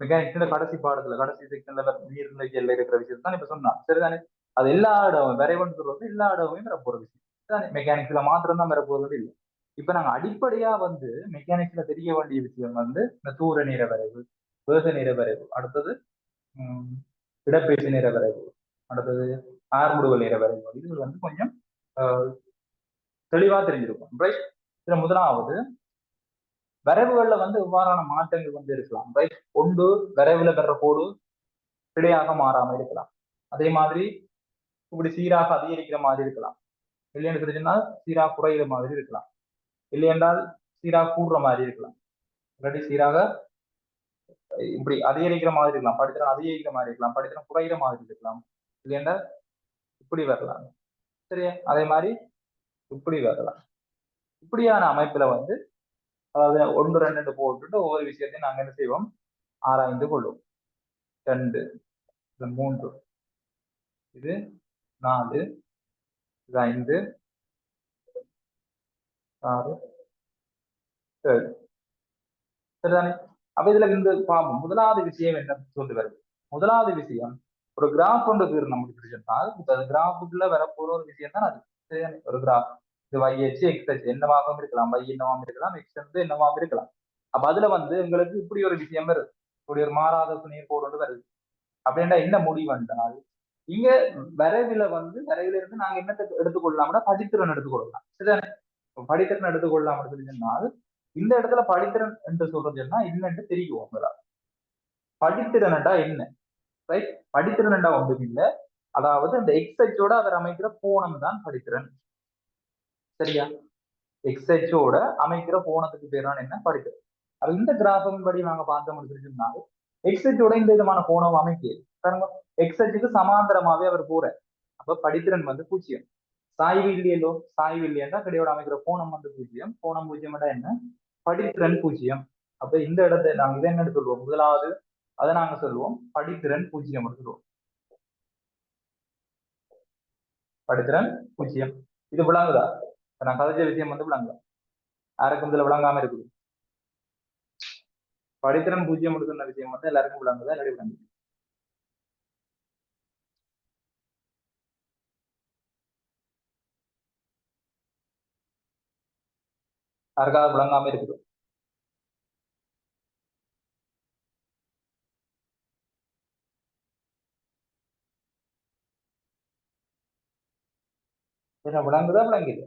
மெக்கானிக்ஸ்ல கடைசி பாடத்துல கடைசி செக்ஷன்ல நீர்நிலைகள்ல இருக்கிற விஷயம் தான் இப்ப சொன்னா. சரிதானே? அது எல்லா இடம் விரைவுன்னு சொல்றது எல்லா இடமும் வர போற விஷயம். சரிதானே? மெக்கானிக்ஸ்ல மாத்திரம் தான் வர போறது இல்லை. இப்ப நாங்க அடிப்படையா வந்து மெக்கானிக்ஸ்ல தெரிய வேண்டிய விஷயம் வந்து இந்த தூர நேர வரைவு, வேக நேர வரைவு, அடுத்தது இடப்பெயர்ச்சி நேர வரைவு, அடுத்தது ஆர்முடுவல் நேர வரைவு. இது வந்து கொஞ்சம் தெளிவா தெரிஞ்சிருக்கும். ரைட்? இதுல முதலாவது வரைவுகள்ல வந்து எவ்வாறான மாற்றங்கள் வந்து இருக்கலாம். ரைட்? ஒன்று வரைவுல பெற கோடு கிடையாக மாறாம இருக்கலாம். அதே மாதிரி இப்படி சீராக அதிகரிக்கிற மாதிரி இருக்கலாம். இல்லைன்னு தெரிஞ்சுன்னா சீராக குறைகிற மாதிரி இருக்கலாம். இல்லை என்றால் சீராக கூடுற மாதிரி இருக்கலாம். இல்லாட்டி சீராக இப்படி அதிகரிக்கிற மாதிரி இருக்கலாம், படித்திறன் அதிகரிக்கிற மாதிரி இருக்கலாம், படித்திறன் குறைகிற மாதிரி இருக்கலாம். இல்லைன்னா இப்படி வரலாம். சரியா? அதே மாதிரி இப்படி வரலாம். இப்படியான அமைப்புல வந்து அதாவது ஒன்று ரெண்டு போட்டுட்டு ஒவ்வொரு விஷயத்தையும் நாங்க என்ன செய்வோம், ஆராய்ந்து கொள்வோம். 2, இது 3, இது 4, இது 5, 6, 7. சரிதானே? அப்ப இதுல இந்த பாவம் முதலாவது விஷயம் என்ன சொல்லி வருது, முதலாவது விஷயம் ஒரு கிராஃப் ஒன்று நமக்கு சொன்னால் இப்ப அது கிராஃபுக்குள்ள வரப்போற ஒரு விஷயம் தான் அது. சரிதானே? ஒரு கிராஃப் இது y அச்சு x அச்சு என்னவாகவும் இருக்கலாம், y என்னவாகவும் இருக்கலாம், x வந்து என்னவாகவும் இருக்கலாம். அப்ப அதுல வந்து எங்களுக்கு இப்படி ஒரு விஷயம் வருது, இப்படி ஒரு மாறாத துணியை போட்டு வருது. அப்படின்னா என்ன முடிவு என்றால் இங்க வரைவில வந்து வரைவில இருந்து நாங்க என்னத்தை எடுத்துக்கொள்ளலாம்னா படித்திறன் எடுத்துக்கொள்ளலாம். சரிதானே? படித்திறன் எடுத்துக்கொள்ளலாம் அப்படின்னு சொன்னால் இந்த இடத்துல படித்திறன் என்று சொல்றது சொன்னா என்னன்னு தெரியும். படித்திறன்டா என்ன? ரைட்? படித்திறன்டா ஒன்றும் இல்லை, அதாவது இந்த எக்ஸோட அவர் அமைக்கிற கோணம் தான் படித்திறன். சரியா? எக்ஸோட அமைக்கிற கோணத்துக்கு பேரான என்ன, படித்திறன். அது இந்த கிராஃபின் படி நாங்க பார்த்தோம் அப்படின்னா எக்ஸோட இந்த விதமான கோணம் அமைக்க பாருங்க, எக்ஸுக்கு சமாந்தரமாவே அவர் போற, அப்ப படித்திறன் வந்து 0. சாய்வு இல்லையோ, சாய்வு இல்லையா கிடையோட அமைக்கிற கோணம் வந்து 0. கோணம் 0 என்ன, படித்திறன் 0. அப்ப இந்த இடத்தை நாங்க இதை என்ன சொல்லுவோம், முதலாவது அதை நாங்க சொல்லுவோம் படித்திறன் 0 சொல்லுவோம். படித்திறன் 0. இது விளங்குதா? நான் கதைச்ச விஷயம் வந்து விளங்குதா? யாருக்கும் இதுல விளங்காம இருக்குது? படித்திறன் 0 சொன்ன விஷயம் வந்து எல்லாருக்கும் விளங்குதா, இல்லாட்டி விளங்குது? யாருக்காவது விளங்காம இருக்குது? விளங்குதா விளங்குது?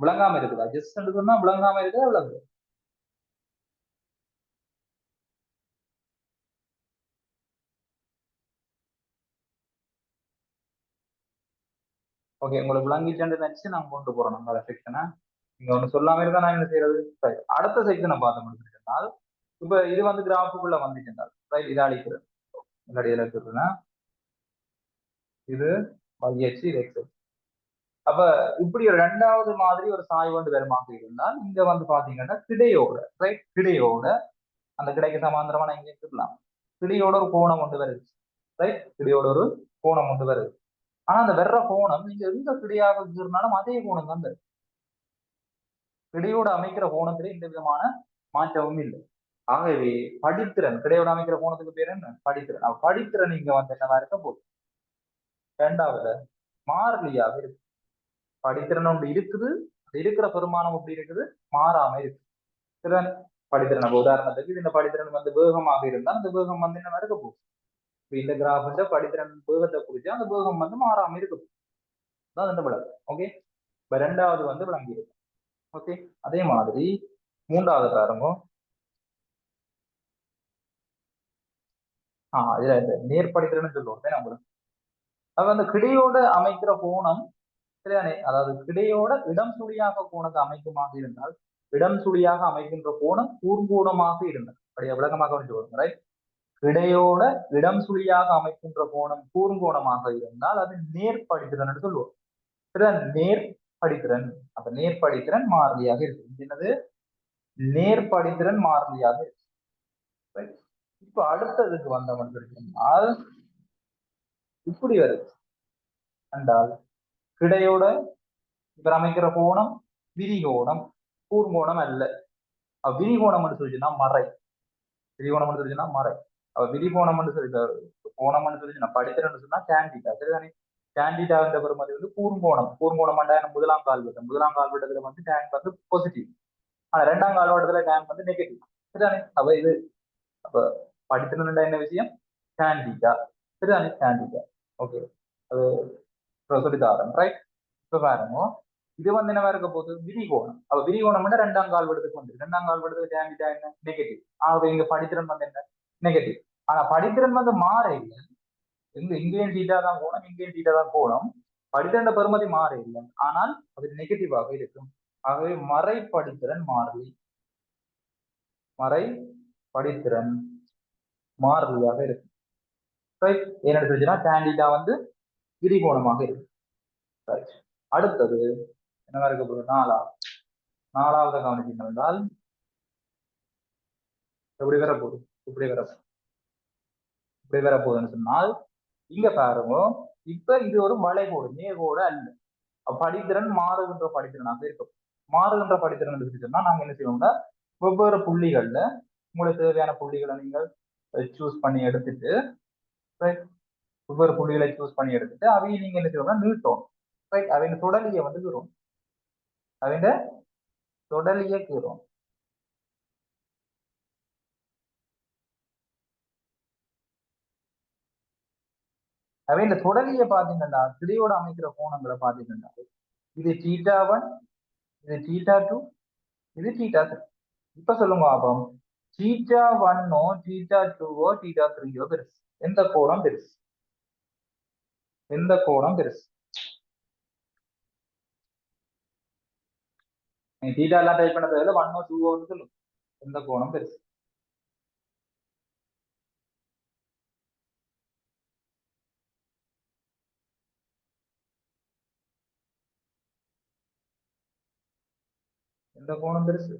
விளங்காம இருக்குதா? ஜஸ்ட் சொன்னா விளங்காம இருக்குதா விளங்குது? ஓகே, உங்களுக்கு விளங்கிட்டு நினைச்சு நான் கொண்டு போறோம் நம்மளோட செக்ஷனை. நீங்க ஒண்ணு சொல்லாம இருந்தா நான் என்ன செய்யறது? Right. அடுத்த செக்ஷனை பார்த்து முடிச்சிருக்கேன். இப்ப இது வந்து கிராஃபுக்குள்ள வந்துட்டு ரைட், இதை அழிக்கிறது. முன்னாடி இதில் இருக்குதுன்னா இது மையச்சு இது எக்ஸ். அப்ப இப்படி ஒரு ரெண்டாவது மாதிரி ஒரு சாய்வு வந்து வருமாக இருந்தால் இங்க வந்து பாத்தீங்கன்னா கிடையோட ரைட், கிடையோட அந்த கிடைக்கு சமாந்தரமா நான் இங்க எடுத்துக்கலாம். கிடையோட ஒரு கோணம் கொண்டு வருது. ரைட், கிடையோட ஒரு கோணம் கொண்டு வருது. ஆனா அந்த வர்ற கோணம் நீங்க எந்த கிடையாக இருந்தாலும் அதே கோணம் தான் வரும். கிடையோட அமைக்கிற கோணத்துல எந்த விதமான மாற்றமும் இல்லை. ஆகவே படித்திறன், கிடையோட அமைக்கிற கோணத்துக்கு பேர் என்ன? படித்திறன். படித்திறன் இங்க வந்து என்னவா இருக்க போகுது? இரண்டாவது மாறிலியாக இருக்கு. படித்திறன் ஒன்று இருக்குது, இருக்கிற பெருமானம் எப்படி இருக்குது? மாறாம இருக்கு. சரிதானே? படித்திறன் உதாரணத்துக்கு இந்த படித்திறன் வந்து வேகமாக இருந்தால் அந்த வேகம் வந்து என்ன இருக்க போகுது? இந்த கிராஃப்ல படித்திறன் வேகத்தை குறிச்சு அந்த வேகம் வந்து மாறாம இருக்கு. அதான் இந்த விளக்கு. ஓகே, இப்ப ரெண்டாவது வந்து விளங்கி இருக்கு. ஓகே, அதே மாதிரி மூன்றாவது பாருங்க. இதுல இந்த நேர்படித்திறன் சொல்லுவோம் நம்மளுக்கு. அது வந்து கிடையோட அமைக்கிற கோணம் சரிதானே? அதாவது கிடையோட இடம் சுழியாக கோணத்தை அமைக்குமாக இருந்தால் இடம் சுழியாக அமைக்கின்ற கோணம் கூர்ங்கோணமாக இருந்தால் அப்படியே விளக்கமாக வச்சுக்கோங்க. ரைட், கிடையோட இடம் சுழியாக அமைக்கின்ற கோணம் கூர்ங்கோணமாக இருந்தால் அது நேர்படித்திறன் என்று சொல்லுவோம். சரிதான், நேர்படித்திறன். அப்ப நேர்படித்திறன் மாறிலியாக இருக்கு. என்னது? நேர்படித்திறன் மாறிலியாக இருக்கு. இப்ப அடுத்ததுக்கு வந்தவன் சொன்னால் இப்படி வருது என்றால் கிடையோட இவர் அமைக்கிற கோணம் விரிகோணம், கூர்ங்கோணம் அல்ல. விரிகோணம் சொல்லிச்சுன்னா மறை. விரிகோணம் சொல்லிச்சுன்னா மறை. விரிகோணம் சொல்லி கோணம் சொல்லிச்சுன்னா படித்திறன்னு சொன்னா கேண்டிடா. சரிதானே? கேண்டிடா என்ற பெருமதி வந்து கூர்ங்கோணம். கூர்ங்கோணம் முதலாம் கால்வட்டம். முதலாம் கால்வட்டத்துல வந்து டேங்க் வந்து பாசிட்டிவ். ஆனா ரெண்டாம் கால்வட்டத்துல டேங்க் வந்து நெகட்டிவ். சரிதானே? அப்ப இது அப்ப படித்திறன் என்ன விஷயம்? கேண்டிடா. சரிதானே? கேண்டிடா. ஓகே, அது சொல்லித்தாரன். ரைட், இப்ப பாருங்க. இது வந்து என்னவா இருக்க போகுது? விரிகோணம். அப்ப விரிகோணம் வந்து ரெண்டாம் கால் வட்டத்துக்கு வந்து ரெண்டாம் கால் வட்டத்துக்கு டேங்கிட்டா என்ன? நெகட்டிவ். ஆகவே இங்க படித்திறன் வந்து என்ன? நெகட்டிவ். ஆனா படித்திறன் வந்து மாற இல்லை. இங்கேயும் டீட்டா தான் கோணம், இங்கேயும் டீட்டா தான் கோணம். படித்திறன் பெருமதி மாற இல்லை, ஆனால் அது நெகட்டிவாக இருக்கும். ஆகவே மறை படித்திறன் மாறி, மறை படித்திறன் மாறிலியாக இருக்கு. ரைட், என்ன சொல்லிச்சுன்னா டேண்டிட்டா வந்து விரிகோணமாக இருக்கு. ரைட், அடுத்தது என்னவா இருக்க போகுது? நாலாவது கவனிச்சீங்க என்றால் எப்படி வரப்போகுது? இப்படி வரப்போகுது. இப்படி வரப்போகுதுன்னு சொன்னால் இங்க பாருங்க. இப்ப இது ஒரு வளைகோடு, நேர்கோடு அல்ல. படித்திறன் மாறுகின்ற படித்திறனாக இருக்கும். மாறுகின்ற படித்திறன் சொன்னா நாங்க என்ன செய்வோம்னா வெவ்வேறு புள்ளிகள்ல உங்களுக்கு தேவையான புள்ளிகளை நீங்கள் சூஸ் பண்ணி எடுத்துட்டு ஒவ்வொரு புள்ளிகளை சூஸ் பண்ணி எடுத்துட்டு அவையை நீங்க என்ன செய்வோம்னா நீட்டோம். ரைட், அவங்க தொடலியை வந்து கீறும். அவங்க தொடலியை கீறும். அவை இந்த தொடலியை பாத்தீங்கன்னா திரையோட அமைக்கிற கோணங்களை பாத்தீங்கன்னா இது θ1, இது θ2, இது θ3. இப்ப சொல்லுங்க பாப்போம். θ1ஓ θ2ஓ θ3ஓ பெருசு? எந்த கோணம் பெருசு? எந்த கோணம் பெருசு? நீ θ எல்லாம் டைப் பண்ணதுல 1ஓ 2ஓன்னு சொல்லுங்க. எந்த கோணம் பெருசு? எந்த கோணம் பெருசு?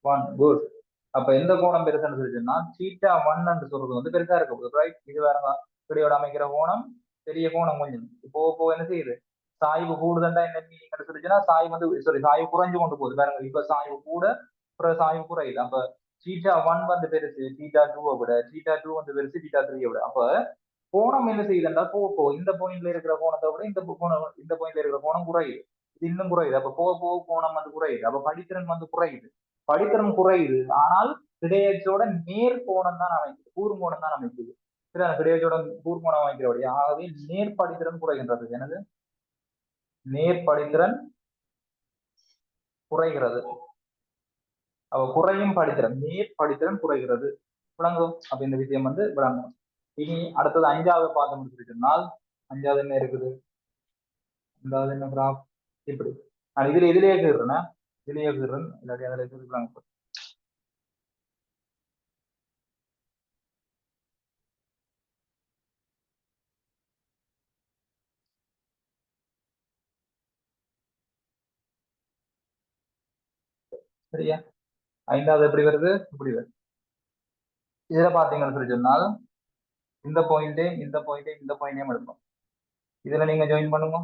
1. குட். அப்ப எந்த கோணம் பெருசுன்னு சொல்லிச்சுன்னா θ1 சொல்றது வந்து பெருசா இருக்க போகுது. ரைட், இது வேற இப்படியோட அமைக்கிற கோணம் பெரிய கோணம். கொஞ்சம் இப்போ என்ன செய்யுது? சாய்வு கூடுதண்டா என்ன மீனிங் சொல்லிச்சுன்னா சாய்வு வந்து சாய்வு குறைஞ்சு கொண்டு போகுது. வேற இப்ப சாய்வு கூட சாய்வு குறையுது. அப்ப θ1 வந்து பெருசு θ2 விட, θ2 வந்து பெருசு θ3 விட. அப்ப கோணம் என்ன செய்யுதுன்னா போக இந்த பாயிண்ட்ல இருக்கிற கோணத்தை விட இந்த பாயிண்ட்ல இருக்கிற கோணம் குறையுது. இது இன்னும் குறையுது. அப்ப போக போக கோணம் வந்து குறையுது. அப்ப படித்திறன் வந்து குறையுது. படித்திறன் குறையுது, ஆனால் கிடையச்சோட நேர் கோணம் தான் அமைக்குது, கூறுங்கோணம் தான் அமைக்குது. கிடையோட கூர்மோணம் அமைக்கிறபடி ஆகவே நேர்படித்திறன் குறைகின்றது. எனது நேர்படித்திறன் குறைகிறது. அவ குறையும் படித்திறன், நேர் படித்திறன் குறைகிறது. விளங்கும். அப்ப இந்த விஷயம் விளங்கும். இனி அடுத்தது 5வது பார்த்து முடிச்சிருக்கனால் 5வது என்ன இருக்குது? 5வது என்ன கிராஃப்? இப்படி நான் இதுலயே கேடுறேன், இதுலயே கேடுறேன், இல்லாட்டி அதில் விளங்க. சரியா? 5வது எப்படி வருது? இப்படி வருது. இதுல பாத்தீங்கன்னு சொல்லி சொன்னால் இந்த பாயிண்டையும் இந்த பாயிண்டையும் இந்த பாயிண்டையும் எடுப்போம். இதுல நீங்க ஜாயின் பண்ணுங்க,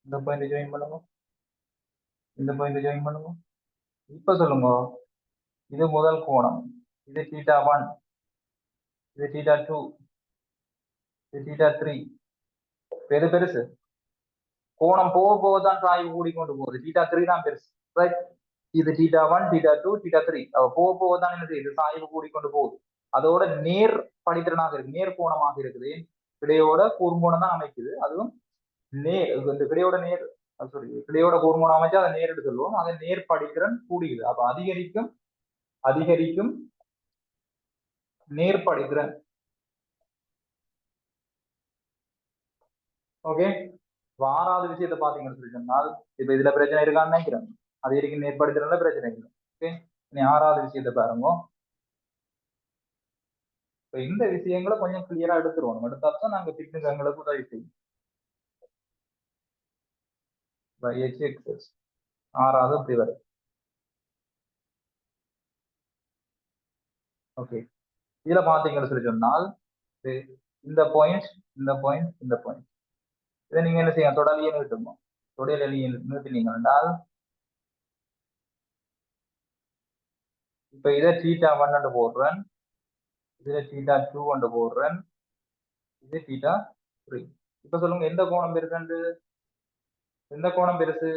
இந்த பாயிண்ட் ஜாயின் பண்ணுங்க, இந்த பாயிண்ட் ஜாயின் பண்ணுங்க. இப்ப சொல்லுங்க, இது முதல் கோணம், இது θ1, இது θ2, இது θ3. எது பெருசு? கோணம் போக போக தான் சாய்வு கூடிக்கொண்டு போகுது. θ3 தான் பெருசு, ரைட்? இது θ1, θ2, θ3. போக போக தான் என்ன செய்யுது? சாய்வு கூடிக்கொண்டு போகுது. அதோட நேர் படித்திறனாக இருக்கு, நேர் கோணமாக இருக்குது. கிடையோட கூர்ங்கோணம் தான் அமைக்குது. அதுவும் நேர், இந்த கிடையோட நேர், சாரி, கிடையோட கூர்ங்கோணம் அமைச்சு அதை நேர் எடுத்து சொல்லுவோம். அதை நேர் படித்திறன் கூடுகிறது. அப்ப அதிகரிக்கும் அதிகரிக்கும் நேர் படித்திறன். ஓகே. 6வது விஷயத்தை பாத்தீங்கன்னு சொல்லி சொன்னால், இப்ப இதுல பிரச்சனை இருக்கான்னு நினைக்கிறேன். அதிகரிக்கும் நேர்படுத்துறதுல பிரச்சனை இல்லை. ஓகே. இனி 6வது விஷயத்தை பாருங்க. இப்ப இந்த விஷயங்களை கொஞ்சம் கிளியரா எடுத்துருவோம். எடுத்தாத்தான் நாங்க திட்டங்களுக்கு உதவி செய்யும். 6வது இப்படி வரும். ஓகே. இதுல பாத்தீங்கன்னு சொல்லி சொன்னால் இந்த பாயிண்ட், இந்த பாயிண்ட், இந்த பாயிண்ட், இதை நீங்க என்ன செய்யணும்? தொடலியே நிறுத்தணும். தொடலிய நிறுத்தினீங்க என்றால் இப்ப இதை θ1 போடுறேன், இதுல θ2 போடுறேன், இது θ3. இப்ப சொல்லுங்க, எந்த கோணம் பெருசு? எந்த கோணம் பெருசு?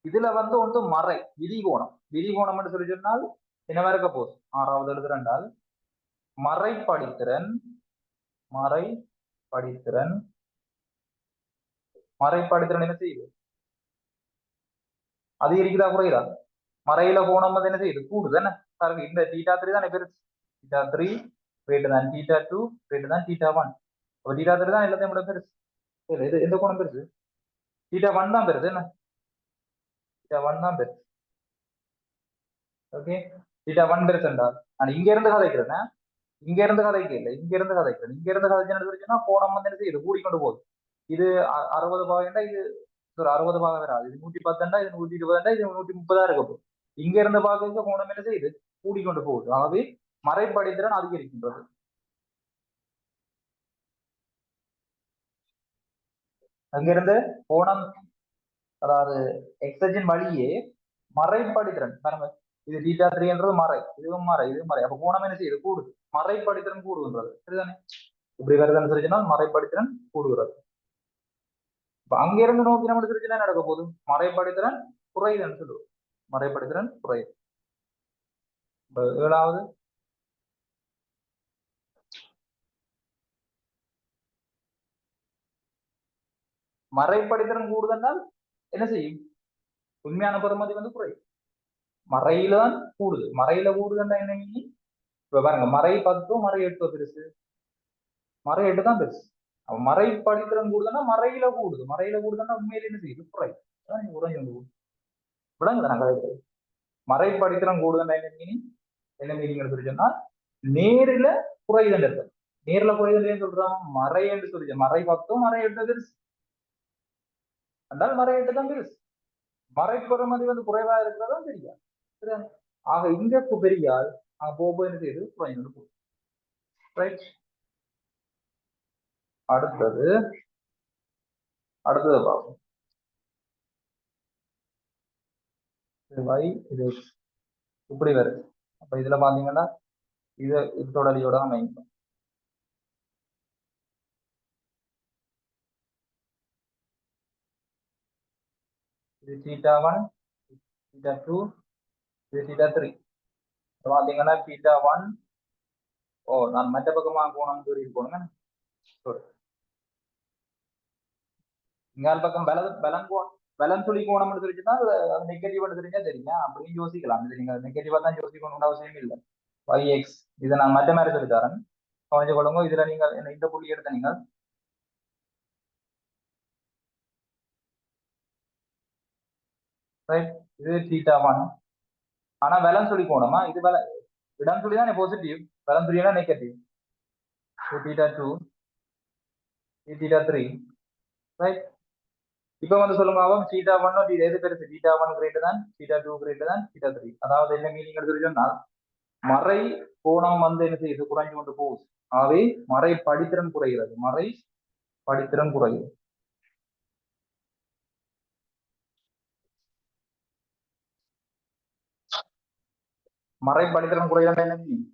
இதுல ஒன்று மறை விரிகோணம். விரிகோணம் என்று சொல்லி சொன்னால் என்னவா இருக்க போகுது? 6வது எழுதுறால் மறைப்படித்திறன், மறைப்படித்திறன், மறைப்படித்திறன் என்ன செய்யுது? அதிகரிக்குதா குறையுதா? மறையில கோணம் என்ன செய்யுது? கூடுது. என்ன பாருங்க, இந்த θ3 தான் பெருசு. θ3 greater than θ2 greater than θ1. அப்ப θ3 தான் எல்லாத்தையும் விட பெருசு. இது எந்த கோணம் பெருசு? θ1 தான் பெருசு. என்ன θ1 தான் பெருசு. ஓகே. θ1 பெருசு என்றால் நான் இங்க இருந்து கதைக்கிறேன், இங்க இருந்து கதைக்கு இல்லை, இங்க இருந்து கதைக்கிறேன். இங்க இருந்து கதைச்சுன்னா கோணம் என்ன செய்யுது? கூடிக்கொண்டு போகுது. இது 60 பாகண்டா, இது ஒரு 60 பாகம் வராது. இது 110, இது 120, இது 130 இருக்க போகுது. இங்க இருந்து பார்க்க கோணம் என்ன செய்யுது? கூடிக்கொண்டு போகுது. ஆகவே மறைப்படித்திறன் அதிகரிக்கின்றது. அங்கிருந்து கோணம், அதாவது எக்ஸஜின் வழியே மறைப்படித்திறன் பாருங்க. இது θ3 மறை, இதுவும் மறை, இதுவும் மறை. அப்ப கோணம் என்ன செய்யுது? கூடுது. மறைப்படித்திறன் கூடுகின்றது. சரிதானே? இப்படி வருதுன்னு சொல்லிச்சுன்னா மறைப்படித்திறன் கூடுகிறது. அங்க இருந்து நோக்கி நம்ம சொல்லிச்சுன்னா நடக்க போகுது? மறைப்படித்திறன் குறையுதுன்னு சொல்லுவோம். மறைப்படித்திறன் குறையுது. 7வது மறைப்படித்திறன் கூடுதல் என்ன செய்யும்? உண்மையான பெறுமதி குறையும். மறையில கூடுது. மறையில கூடுதுன்னா என்ன? இப்ப பாருங்க, மறை 10, மறை 8 பெருசு, மறை 8 தான் பெருசு. அப்ப மறைப்படித்திறன் கூடுதுன்னா மறையில கூடுது. மறையில கூடுதுன்னா உண்மையில என்ன செய்யுது? குறையும். குறைஞ்சு விளங்குது நாங்க மறைப்படித்திறன் கூடுதுன்னா என்ன மீனிங்? என்ன மீனிங் சொல்லி சொன்னா நேரில குறைதல் இருக்கு. நேர்ல குறைதல் ஏன் சொல்றோம்? மறை என்று சொல்லி மறை 10, மறை 8 பெருசு என்றால் மறை 8 தான் பெருசு. மறைப்பெறுமதி குறைவா இருக்கிறதா தெரியா? ஆக இங்க பெரியால் அங்க போக என்ன செய்யுது? குறைந்து போகுது. ரைட். அடுத்தது பார்ப்போம். இது இப்படி வருது. அப்ப இதுல பாத்தீங்கன்னா இது தொடலியோட அமைக்கும். இது θ1, θ2, இது θ3. பாத்தீங்கன்னா தீட்டா ஒன். ஓ, நான் மற்ற பக்கமா கோணம் தூரி போடுங்க. இங்கால் பக்கம் பலம் துளி கோணம் தெரிஞ்சுன்னா நெகட்டிவ் தெரிஞ்சா தெரியுங்க, அப்படின்னு யோசிக்கலாம். இது நீங்க நெகட்டிவா தான் யோசிக்கணும்னு அவசியம் இல்லை. yx இதை நான் மற்ற மாதிரி சொல்லி தரேன், கவனிச்சு கொள்ளுங்க. இதுல நீங்கள் இந்த புள்ளி எடுத்த நீங்கள் ரைட், இது தீட்டா ஒன். ஆனா பலம் துளி கோணமா இது இடம் துளி தான் பாசிட்டிவ், பலம் துளினா negative. Theta two, theta three. Right, இப்ப வந்து சொல்லுங்க ஆகும் தீட்டா ஒன் எது பெருசு, தீட்டா ஒன் கிரேட்டர் தான், தீட்டா டூ கிரேட்டர் தான், தீட்டா த்ரீ. அதாவது என்ன மீனிங் எடுத்து சொன்னால் மறை கோணம் வந்து என்ன செய்யுது, குறைஞ்சு கொண்டு போகுது. ஆகவே மறை படித்திறன் குறைகிறது, மறை படித்திறன் குறைகிறது. மறை படித்திறன் குறைகிறது என்ன மீனிங்,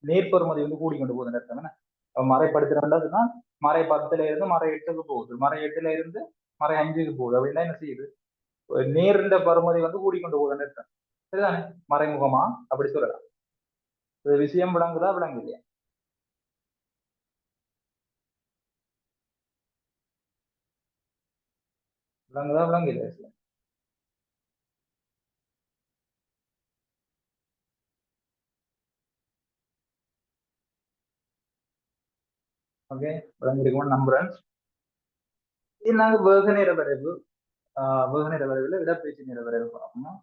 நேர்பெருமதி வந்து கூடிக்கொண்டு போகுது அர்த்தம் என்ன. மறை படித்திறன்டா மறை 10ல இருந்து மறை 8க்கு போகுது, மறை 8ல இருந்து மறை 5க்கு போகுது. அப்படின்னா என்ன செய்யுது, நேர்ந்த பருமதி வந்து கூடிக்கொண்டு போகுதுன்னு அர்த்தம். சரிதானே, மறைமுகமா அப்படி சொல்லலாம். விஷயம் விளங்குதா விளங்கு இல்லையா? விளங்குதா விளங்கு இல்லையா? ஓகே, விளங்கிருக்கும்னு நம்புறேன். இது நாங்கள் வேக நேர வரைவு, வேக நேர வரைவில் இடப்பெயர்ச்சி நேர வரைவு பார்க்கணும்.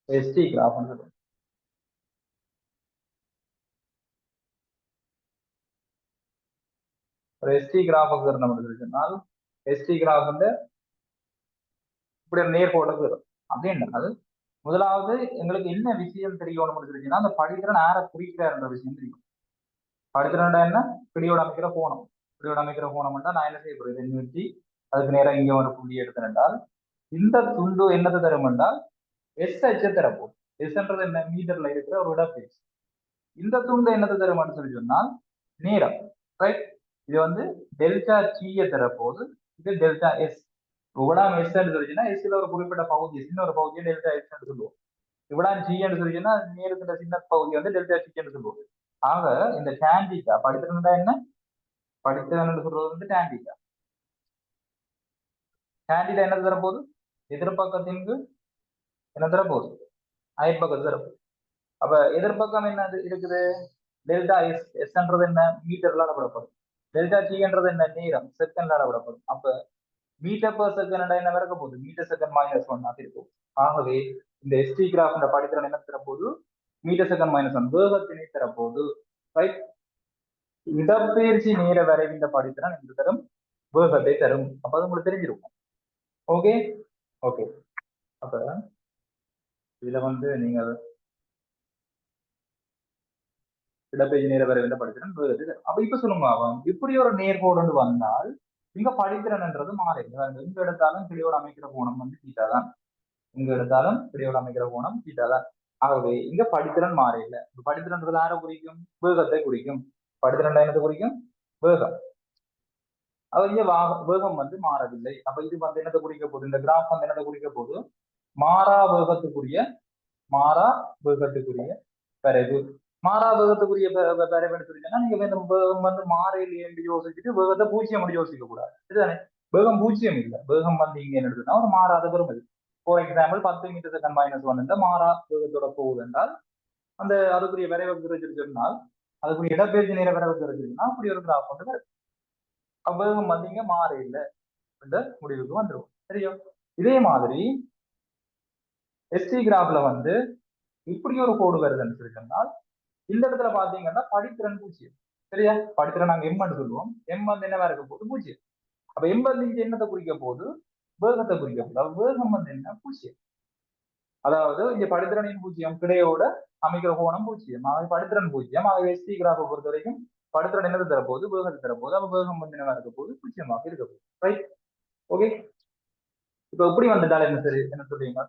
எஸ்டி கிராஃப் சொல்லுவோம். ஒரு எஸ்டி கிராஃபுக்கு நம்ம சொன்னால் எஸ்டி கிராஃப் வந்து இப்படி ஒரு நேர்கோட்டுக்கு வரும். அப்படின்றது முதலாவது எங்களுக்கு என்ன விஷயம் தெரியணும்னு சொல்லிச்சுன்னா அந்த படித்திறன் யாரை குறிக்கிறார்ன்ற விஷயம் தெரியும். படித்திறன் என்ன, பிடியோட அமைக்கிற கோணம். பிடியோட அமைக்கிற கோணம் நான் என்ன செய்ய போறேன், இதை நிறுத்தி அதுக்கு நேரம் இங்கே ஒரு புள்ளி எடுத்தேன் என்றால் இந்த துண்டு என்னது தரும் என்றால் எஸ் அச்சை தரப்போம். எஸ்ன்றது என்ன, மீட்டர்ல இருக்கிற ஒரு இடப்பெயர்ச்சி. இந்த துண்டு என்னது தரும்னு சொல்லி சொன்னால் நேரம். ரைட், இது வந்து டெல்டா டீயை தரப்போது, இது டெல்டா எஸ். இவ்வளவு எஸ் சொல்லிச்சுன்னா எஸ்ல ஒரு குறிப்பிட்ட பகுதி, சின்ன ஒரு பகுதியை டெல்டா எஸ் சொல்லுவோம். இவ்வளவு ஜி என்று சொல்லிச்சுன்னா நேரத்துல சின்ன பகுதி வந்து டெல்டா டி என்று சொல்லுவோம். ஆக இந்த டேண்டிட்டா படித்திருந்தா என்ன, படித்தவன் சொல்றது வந்து டேண்டிட்டா. டேண்டிட்டா என்ன தரப்போகுது, எதிர்பக்கத்திற்கு என்ன தரப்போகுது, அயற்பக்கத்து தரப்போகுது. அப்ப எதிர்பக்கம் என்ன இருக்குது, டெல்டா எஸ். எஸ்ன்றது என்ன, மீட்டர்ல அளவிடப்படும். டெல்டா டி என்ன, நேரம், செகண்ட்ல அளவிடப்படும். அப்ப மீட்டர் பர் செகண்ட் என்ன வரக்க போகுது, மீட்டர் செகண்ட் மைனஸ் ஒன் ஆக இருக்கும். ஆகவே இந்த எஸ்டி கிராஃப் படித்திறன் என்ன தரப்போகுது, மீட்டர் செகண்ட் மைனஸ் ஒன் வேகத்தினை தரப்போகுது. ரைட், இடப்பெயர்ச்சி நேர வரைவின் படித்திறன் என்று தரும், வேகத்தை தரும். அப்ப அது உங்களுக்கு தெரிஞ்சிருக்கும். ஓகே ஓகே, அப்ப இதுல வந்து நீங்கள் இடப்பெயர்ச்சி நேர வரைவின் படித்திறன் வேகத்தை தரும். அப்ப இப்ப சொல்லுங்க, அவன் இப்படி ஒரு நேர்கோடு வந்தால் இங்க படித்திறன்ன்றது மாறிடுது. எங்க எடுத்தாலும் கிளியோட அமைக்கிற கோணம் வந்து தீட்டா தான், எங்க எடுத்தாலும் கிளியோட அமைக்கிற கோணம் தீட்டா தான். ஆகவே இங்க படித்திறன் மாறில்லை. படித்திறன்றது யாரை குறிக்கும், வேகத்தை குறிக்கும். படித்திறன் என்னத்தை குறிக்கும், வேகம். அது இங்க வேகம் வந்து மாறவில்லை. அப்ப இது வந்து என்னத்தை குறிக்க போகுது, இந்த கிராஃப் வந்து என்னத்தை குறிக்க போகுது, மாறா வேகத்துக்குரிய, மாறா வேகத்துக்குரிய வரைவு. மாறா வேகத்துக்குரிய வரைவு சொல்லிட்டேன்னா நீங்க இந்த வேகம் வந்து மாறையில் என்று யோசிச்சுட்டு வேகத்தை பூஜ்ஜியம் அப்படி யோசிக்க கூடாது. இதுதானே, வேகம் பூஜ்ஜியம் இல்லை. வேகம் வந்து இங்க என்ன எடுத்துன்னா ஒரு மாறாத பெருமதி. For example 10 metre second minus one என்ற மாறா வேகத்தோட போகுது என்றால் அந்த அதுக்குரிய விரைவு கிடைச்சிருச்சுனால், அதுக்குரிய இடப்பெயர்ச்சி நேர விரைவு கிடைச்சிருக்குன்னா அப்படி ஒரு கிராஃப் வந்து வரும். வேகம் வந்து இங்க மாற இல்லை என்ற முடிவுக்கு வந்துடும். சரியா, இதே மாதிரி எஸ்டி கிராஃப்ல வந்து இப்படி ஒரு கோடு வருதுன்னு சொல்லி சொன்னால் இந்த இடத்துல பாத்தீங்கன்னா படித்திறன் பூஜ்ஜியம். சரியா, படித்திறன் நாங்க எம் சொல்லுவோம். எம் வந்து என்னவா இருக்க போது, பூஜ்ஜியம். அப்ப எண்பது இங்க என்னத்தை குறிக்க போது, வேகத்தை குறிக்க போது. வேகம் வந்து என்ன, பூஜ்ஜியம். அதாவது இங்க படித்திறனின் பூஜ்ஜியம் கிடையோட அமைக்கிற கோணம் பூஜ்ஜியம். ஆகவே படித்திறன் பூஜ்ஜியம். ஆகவே எஸ்டி கிராஃபை பொறுத்த வரைக்கும் படித்திறன் என்னது தரப்போது, வேகத்தை தரப்போது. அப்ப வேகம் வந்து என்னவா இருக்க போது, பூஜ்ஜியமாக இருக்க போகுது. Right, okay. இப்ப எப்படி வந்துட்டால் என்ன சரி, என்ன சொல்றீங்க,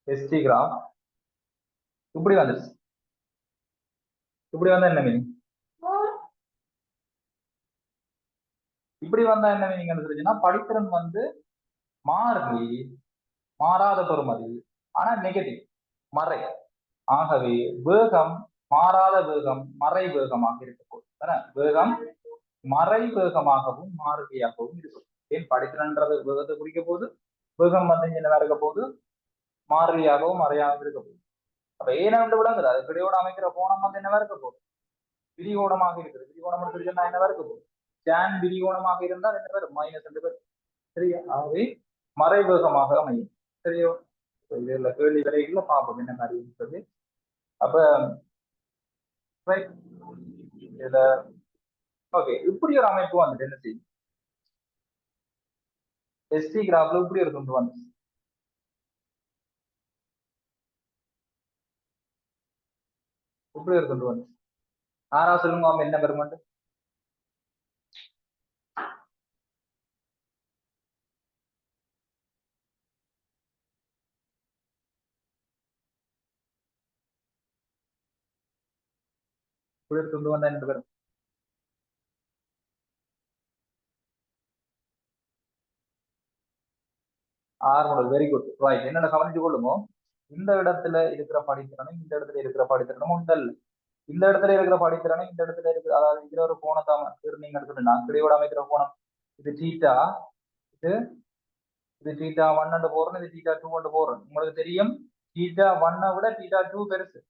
எஸ்டி கிராஃப் இப்படி வந்துருச்சு. இப்படி வந்தா என்ன மீனிங்? இப்படி வந்தா என்ன மீனிங் சொல்லிச்சுன்னா படித்திறன் வந்து மாறி மாறாத பெறுமதி, ஆனா நெகட்டிவ் மறை. ஆகவே வேகம் மாறாத வேகம் மறை வேகமாக இருக்க வேகம் மறை வேகமாகவும் மாறுதியாகவும் இருக்கும். ஏன் படித்திறன்றது வேகத்தை குறிக்க போது, வேகம் வந்து என்ன இருக்க போது மாறியாகவும் மறையாகவும் இருக்க போகுது. அப்ப ஏன்னு விளங்குது, அது கிடையோட அமைக்கிற கோணம் வந்து என்னவா இருக்க போகுது, விரிகோணமாக இருக்குது. விரிகோணம் எடுத்துக்கிட்டா என்னவா இருக்க போகுது, டேன் விரிகோணமாக இருந்தால் என்ன பேர் மைனஸ் 2 பேர். சரியா? ஆகவே மறைவேகமாக அமையும். சரியோ? இதுல கேள்வி வரைக்குள்ள பார்ப்போம் என்ன மாதிரி இருக்குது. அப்ப இதுல ஓகே, இப்படி ஒரு அமைப்பு வந்துட்டு என்ன செய்யும், எஸ்டி கிராஃப்ல இப்படி ஒரு துண்டு வந்து இப்படி ஒரு துண்டு வந்து ஆறா சொல்லுங்க அவன் என்ன பெருமாண்டு இப்படி ஒரு துண்டு வந்தா என்ன பெரும்? ஆறு மாடல், வெரி குட், ரைட். என்னென்ன கவனிச்சு கொள்ளுமோ, இந்த இடத்துல இருக்கிற படித்திறனும் இந்த இடத்துல இருக்கிற படித்திறனும் உண்டல். இந்த இடத்துல இருக்கிற படித்திறனும் இந்த இடத்துல இருக்கிற, அதாவது இதுல ஒரு கோணத்தை நீங்க எடுத்துட்டா கிடையோட அமைக்கிற கோணம் இது டீட்டா, இது இது டீட்டா 1 போறோம், இது டீட்டா 2 போறோம். உங்களுக்கு தெரியும் டீட்டா 1 விட டீட்டா 2 பெருசு.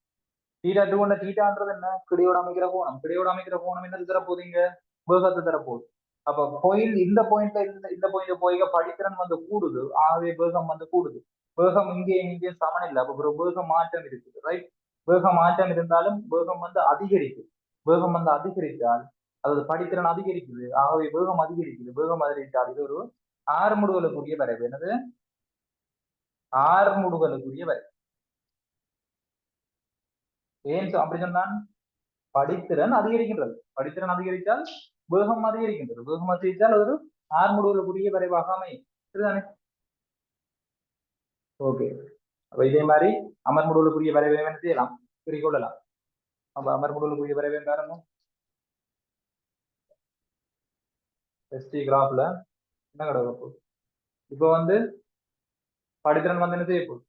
டீட்டா 2 டீட்டான்றது என்ன, கிடையோட அமைக்கிற கோணம். கிடையோட அமைக்கிற கோணம் என்னது தரப்போகுதுங்க, வேகத்தை தரப்போகுது. அப்ப பாயிண்ட் இந்த பாயிண்ட்ல இந்த பாயிண்ட் போய் படித்திறன் வந்து கூடுது, ஆகவே வேகம் வந்து கூடுது. வேகம் இங்கே சமன் இல்லை, அப்ப வேகம் மாற்றம் இருக்குது. ரைட்? வேகம் மாற்றம் இருந்தாலும் வேகம் வந்து அதிகரிக்குது. வேகம் வந்து அதிகரித்தால் அதாவது படித்திறன் அதிகரிக்குது, ஆகவே வேகம் அதிகரிக்குது. வேகம் அதிகரித்தால் இது ஒரு ஆறுமுடுதலுக்குரிய வரைவு. என்னது? ஆறுமுடுதலுக்குரிய வரைவு. ஏன் அப்படி சொன்னான்? படித்திறன் அதிகரிக்கின்றது. படித்திறன் அதிகரித்தால் வேகம் அதிகரிக்கின்றது. வேகம் அதிகரித்தால் அது ஒரு ஆறுமுடுதலுக்குரிய வரைவாக அமையும். சரிதானே? ஓகே. அப்ப இதே மாதிரி அமர்முடுதலுக்குரிய வரைவை என்ன செய்யலாம், குறிக்கொள்ளலாம். அப்ப அமர்முடுதலுக்குரிய வரைவை பாருங்க, எஸ்டி கிராஃப்ல என்ன கிடக்கு. இப்போ வந்து படித்திறன் வந்து என்ன செய்ய போகுது,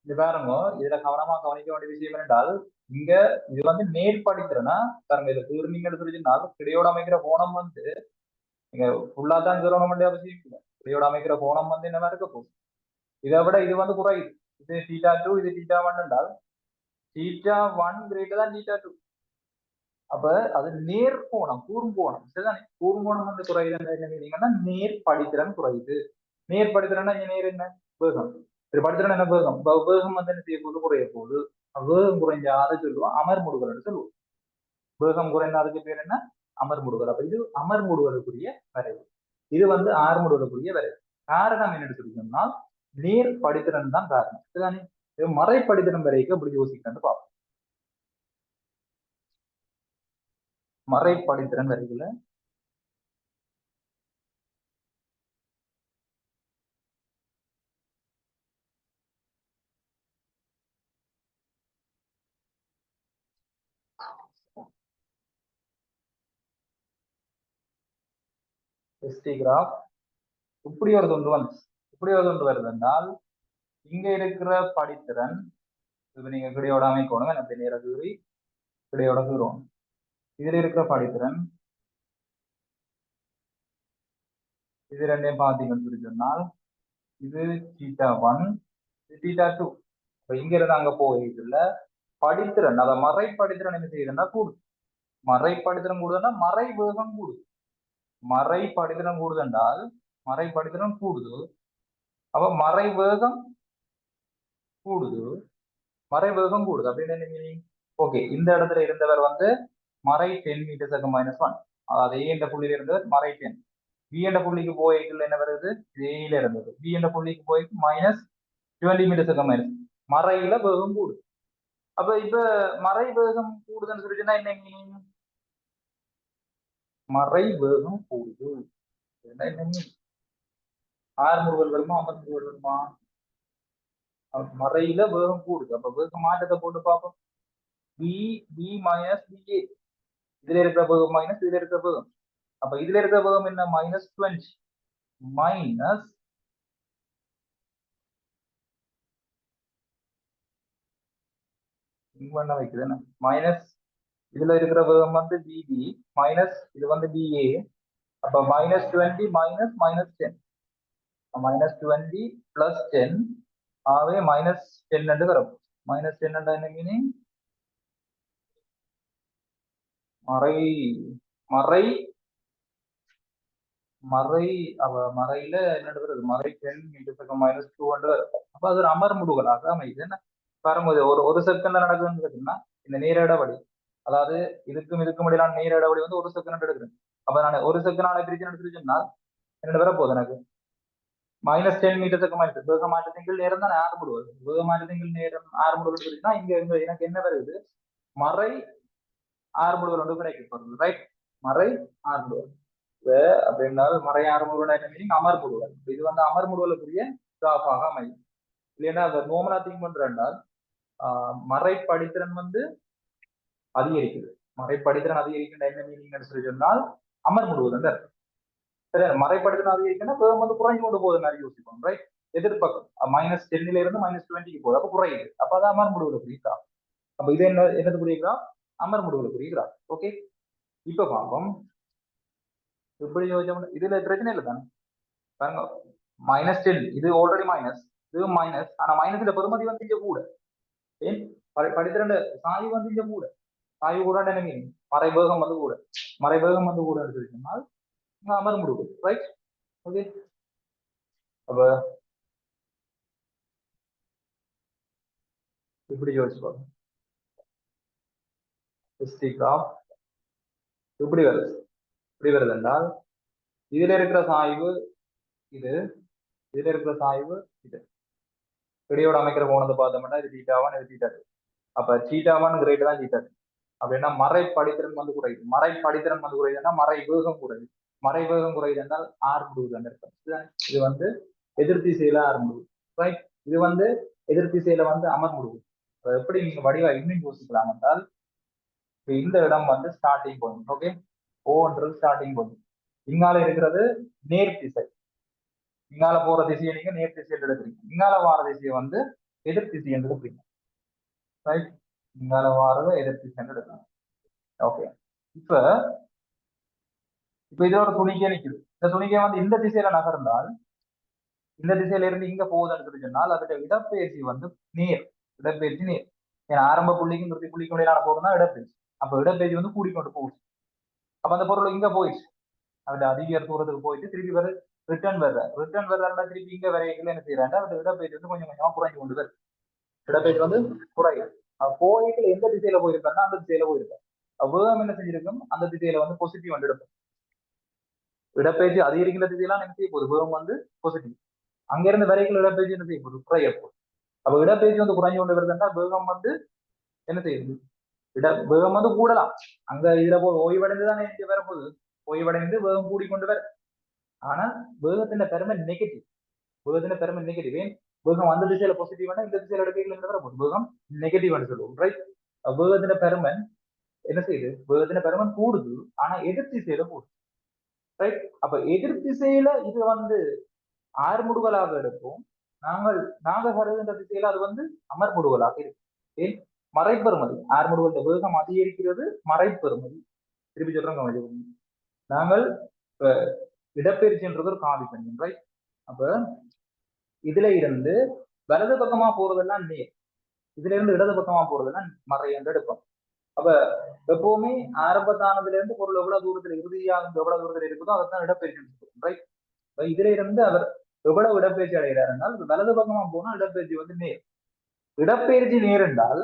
இது பாருங்க. இதுல கவனமா கவனிக்க வேண்டிய விஷயம் என்றால், இங்க இது வந்து நேர் படித்திறனா பாருங்க. இதை நீங்க எடுத்துருச்சுனால் கிடையோட அமைக்கிற கோணம் வந்து நீங்க ஃபுல்லா தான் சொல்லணும் வேண்டிய அவசியம் இல்லை. கிடையோட அமைக்கிற கோணம் வந்து என்னவா இருக்க போகுது, இதை விட இது வந்து குறையுது. இது டீட்டா 2, இது டீட்டா 1 என்றால் டீட்டா 1 கிரேட்டர் தான் டீட்டா 2. அப்ப அது நேர் கோணம், கூர்ங்கோணம். சரிதானே? கூர்ங்கோணம் வந்து குறையுதுன்னா நேர் படித்திறன் குறையுது. நேர் படித்திறன்னா இங்க நேர் என்ன, வேகம். சரி, படித்திறன் என்ன, வேகம். வேகம் வந்து என்ன செய்ய போது, குறைய போகுது. வேகம் குறைஞ்சா அதை சொல்லுவோம் அமர்முடுகல் சொல்லுவோம். வேகம் குறைந்தா அதுக்கு பேர் என்ன, அமர்முடுகல். அப்ப இது அமர்முடுகலுக்குரிய வரைவு. இது வந்து ஆறுமுடுகலுக்குரிய வரைவு. காரணம் என்ன எடுத்துக்கிட்டோம்னா நேர் படித்திறன் தான் காரணம். சரிதானே? மறை படித்திறன் வரைக்கும் அப்படி யோசிக்கணும்னு பார்ப்போம். மறை படித்திறன் வரைக்குல எஸ்டி கிராஃப் இப்படி ஒரு தொண்டு வந்து இப்படி ஒரு தொண்டு வருது என்றால், இங்க இருக்கிற படித்திறன் இப்ப நீங்க கிடையோட அமைக்கணும். எனக்கு நேர கூறி கிடையோட கூறுவோம். இதுல இருக்கிற படித்திறன் இது ரெண்டையும் பார்த்தீங்கன்னு சொன்னால், இது டீட்டா 1, இது டீட்டா 2. இப்ப இங்க இருந்து அங்க போயிட்டுல படித்திறன், அத மறை படித்திறன் என்ன செய்யுதுன்னா கூடுது. மறை படித்திறன் கூடுதுன்னா மறை வேகம் கூடுது. மறை படித்திறன் கூடுதென்றால் மறை படித்திறன் கூடுது. அப்ப மறை வேகம் கூடுது. மறை வேகம் கூடுது அப்படின்னு என்ன மீனிங்? ஓகே, இந்த இடத்துல இருந்தவர் வந்து மறை 10 மீட்டர் -1. அதாவது ஏ என்ற புள்ளியில இருந்தவர் மறை 10. பி என்ற புள்ளிக்கு போய்க்குள்ள என்ன வருது, ஏல இருந்தது. பி என்ற புள்ளிக்கு போய் -20 மீட்டர் மறையில வேகம் கூடுது. அப்ப இப்ப மறை வேகம் கூடுதுன்னு சொல்லிச்சுன்னா என்ன மீனிங்? மறை வேகம் கூடுது என்ன மீனிங்? ஆறுமுடுகல் வருமா, அமர்முடுகல் வருமா? மறையில வேகம் கூடுது. அப்ப வேக மாற்றத்தை போட்டு பார்ப்போம். பி பி மைனஸ் பிஏ, இதுல இருக்கிற வேகம் மைனஸ் இதுல இருக்கிற வேகம். அப்ப இதுல இருக்கிற வேகம் என்ன? -20 மைனஸ் என்ன வைக்குது என்ன மைனஸ், இதுல இருக்கிற வேகம் வந்து பிபி மைனஸ் இது வந்து பிஏ. அப்ப -20 மைனஸ் -10, -20 பிளஸ் 10 ஆகவே -10 என்று வரும். -10 என்ன மீனிங்? மறை மறை மறை அவ மறையில என்ன வருது? மறை 10 -200. அப்ப அது ஒரு அமர் முடுகலாக அமைது. என்ன பாருங்க, ஒரு ஒரு செகண்ட்ல நடக்குதுன்னு கேட்டீங்கன்னா இந்த நேர இடைவெளி, அதாவது இதுக்கும் இதுக்கும் இடையிலான நேர இடைவெளி வந்து ஒரு செகண்ட் எடுக்கிறேன். அப்ப நான் ஒரு செகண்ட் பிரிச்சு எடுத்துருச்சுன்னா என்ன வர போகுது? எனக்கு -10 மீட்டர் வேக மாற்றத்தின் நேரம் தான் ஆரம்பிடுவது. வேக மாற்றத்தின் நேரம் ஆரம்பிடுவதுன்னா இங்க எனக்கு என்ன வருது? மறை ஆரம்பிடுவது ஒன்று கிடைக்கும். ரைட், மறை ஆரம்பிடுவது அப்படின்னால் மறை ஆரம்பிடுவது மீனிங் அமர்முடுவல். இது வந்து அமர்முடுவலுக்குரிய கிராஃபாக அமையும். இல்லைன்னா அதை நோமலா திங்க் பண்றால் மறை படித்திறன் வந்து அதிகரிக்குது. மறை படித்திறன் அதிகரிக்கின்ற என்ன மீனிங் சொல்லி சொன்னால் அமர்முடுவது அந்த சரி. மறைப்படுத்தின அதிகரிக்குன்னா வேகம் வந்து குறைஞ்சு கொண்டு போகுது மாதிரி யோசிப்போம். ரைட், எதிர்பக்கம் -10 இருந்து -20 போகுது. அப்ப குறையுது. அப்ப அது அமர்முடுவல் புரியுதா? அப்ப இது என்னது புரியுதா? அமர்முடுவல் புரியுதா? ஓகே, இப்ப பார்ப்போம். எப்படி யோசிச்சோம்? இதுல பிரச்சனை இல்லை தானே. பாருங்க, -10 இது ஆல்ரெடி மைனஸ், இது மைனஸ். ஆனா மைனஸ்ல பெருமதி வந்து இங்க கூட. ஏன் படித்திரண்டு சாய்வு வந்து இங்க கூட. சாய்வு கூட என்ன மீனிங்? மறைவேகம் வந்து கூட. மறைவேகம் வந்து கூட சொன்னால் அமர்முடுவல். Right, okay. அப்ப இப்படி யோசிச்சுக்கோங்க. இப்படி வருது. இப்படி வருது என்றால் இதுல இருக்கிற சாய்வு இது, இதுல இருக்கிற சாய்வு இது. இடையோட அமைக்கிற கோணத்தை பார்த்தோம்னா இது θ1, இது θ2. அப்ப θ1 கிரேட்டர் தான் θ2. அப்படின்னா மறை படித்திறன் வந்து குறையுது. மறை படித்திறன் வந்து குறையுதுன்னா மறை வேகம் குறையுது. மறை வேகம் குறையுது என்றால் ஆரம்பிடுவது இருக்கும். இது வந்து எதிர் திசையில ஆரம்பிடுது. ரைட், இது வந்து எதிர் திசையில வந்து அமர்ந்துடுது. எப்படி நீங்க வடிவா இன்னும் யோசிக்கலாம் என்றால் இந்த இடம் வந்து ஸ்டார்டிங் பாயிண்ட். ஓகே, ஓன்றது ஸ்டார்டிங் பாயிண்ட். இங்கால இருக்கிறது நேர் திசை. இங்கால போற திசையை நீங்க நேர் திசையில் எடுக்கிறீங்க. இங்கால வார திசையை வந்து எதிர் திசை என்று எடுக்கிறீங்க. ரைட், இங்கால வாரத எதிர் திசை என்று எடுக்கலாம். ஓகே, இப்ப இப்ப இதோட துணிக்கே நிக்குது. இந்த துணிக்கை வந்து இந்த திசையில நகர்ந்தால், இந்த திசையில இருந்து இங்க போகுதுன்னு சொன்னால் அதோட இடப்பெயர்ச்சி வந்து நேர். இடப்பெயர்ச்சி நேர். ஏன்னா ஆரம்ப புள்ளிக்கும் நிறுத்தி புள்ளிக்கும் இடையிலான போகுதுன்னா இடப்பெயர்ச்சி. அப்ப இடப்பெயர்ச்சி வந்து கூடிக்கொண்டு போகுது. அப்ப அந்த பொருள் இங்க போயிடுச்சு. அவன் அதிக தூரத்துக்கு போயிட்டு திருப்பி வர ரிட்டர்ன் வர்றா திருப்பி இங்க வரையில என்ன செய்யறாங்க? அந்த இடப்பெயர்ச்சி வந்து கொஞ்சம் கொஞ்சமா குறைஞ்சு கொண்டு வருது. இடப்பெயர்ச்சி வந்து குறையும். போயிட்டு எந்த திசையில போயிருக்காருன்னா அந்த திசையில போயிருக்காரு. வேகம் என்ன செஞ்சிருக்கும்? அந்த திசையில வந்து பாசிட்டிவ் வந்து எடுக்கும். இடப்பெயர்ச்சி அதிகரிக்கிற திசையெல்லாம் என்ன செய்ய போகுது? வேகம் வந்து பாசிட்டிவ். அங்க இருந்து வரைக்கும் இடப்பெயர்ச்சி என்ன செய்ய போகுது? குறைய போகுது. அப்ப இடப்பெயர்ச்சி வந்து குறைஞ்சு கொண்டு வருதுன்னா வேகம் வந்து என்ன செய்யுது? வேகம் வந்து கூடலாம். அங்க இதுல போய் ஓய்வடைந்துதானே இங்க வரப்போகுது. ஓய்வடைந்து வேகம் கூடிக்கொண்டு வர. ஆனா வேகத்தின் பெருமை நெகட்டிவ். வேகத்தின் பெருமை நெகட்டிவ். ஏன்? வேகம் அந்த திசையில பாசிட்டிவ், இந்த திசையில எடுக்கல வர போகுது. வேகம் நெகட்டிவ் சொல்லுவோம். ரைட், வேகத்தின் பெருமை என்ன செய்யுது? வேகத்தின் பெருமை கூடுது, ஆனா எதிர் திசையில கூடுது. ரைட், அப்ப எதிர் திசையில இது வந்து ஆர்முடுகலாக எடுப்போம். நாங்க கருதுகின்ற திசையில அது வந்து அமர்முடுகலாக இருக்கும். ஏன்? மறைப்பெருமதி. ஆர்முடுகல் வேகம் அதிகரிக்கிறது மறைப்பெருமதி. திருப்பி சொல்றோம், நாங்கள் இடப்பெயர்ச்சின்றது ஒரு காவி பண்ணி. ரைட், அப்ப இதுல இருந்து வலது பக்கமா போறதெல்லாம் நேர், இதுல இருந்து இடது பக்கமா போறதெல்லாம் மறை என்று எடுப்போம். அப்ப எப்பவுமே ஆரம்பத்தானதுல இருந்து பொருள் எவ்வளவு தூரத்துல இறுதியாக எவ்வளவு தூரத்துல இருக்குதோ அதான் இடப்பெயர்ச்சி. ரைட், இதுல இருந்து அவர் எவ்வளவு இடப்பெயர்ச்சி அடைகிறார் வலது பக்கமா போனா இடப்பெயர்ச்சி வந்து நேர். இடப்பெயர்ச்சி நேர் என்றால்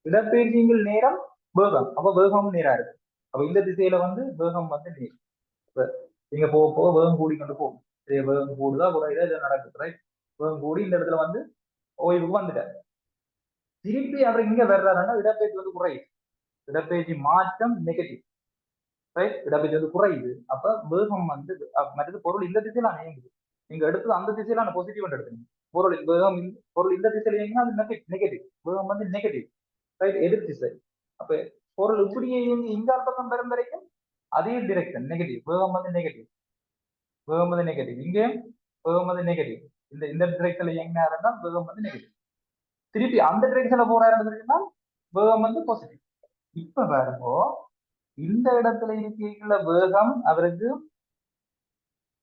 இடப்பெயர்ச்சிகள் நேரம் வேகம். அப்ப வேகமும் நேரா இருக்கு. அப்ப இந்த திசையில வந்து வேகம் வந்து நேர். நீங்க போக போக வேகம் கூடிக்கொண்டு போகும். வேகம் கூடுதா குறையுதா இதை நடக்குது. ரைட், வேகம் கூடி இந்த இடத்துல வந்து ஓய்வுக்கு வந்துட்டார். திருப்பி அவர் இங்க வர்றாருன்னா இடப்பெயர்ச்சி வந்து குறையுது. இடப்பெயர்ச்சி மாற்றம் நெகட்டிவ். ரைட், இடப்பெயர்ச்சி வந்து குறையுது. அப்ப வேகம் வந்து மற்றது பொருள் இந்த திசையில அணையுது. நீங்க எடுத்தது அந்த திசையில பாசிட்டிவ் எடுத்துங்க. பொருளின் வேகம் பொருள் இந்த திசையில இயங்கினா அது நெகட்டிவ், வேகம் வந்து நெகட்டிவ், ரைட், எதிர் திசை. அப்ப பொருள் இப்படியே இயங்கி இந்த பக்கம் பெறும் வரைக்கும் அதே டிரெக்ஷன் நெகட்டிவ், வேகம் வந்து நெகட்டிவ், வேகம் வந்து நெகட்டிவ். இங்கேயும் வேகம் வந்து நெகட்டிவ். இந்த டிரெக்ஷன்ல இயங்கினாருன்னா வேகம் வந்து நெகட்டிவ். திருப்பி அந்த டிரெக்ஷன்ல போறாருன்னா வேகம் வந்து பாசிட்டிவ். இப்ப பாருங்க, இந்த இடத்துல இருக்கிற வேகம் அவருக்கு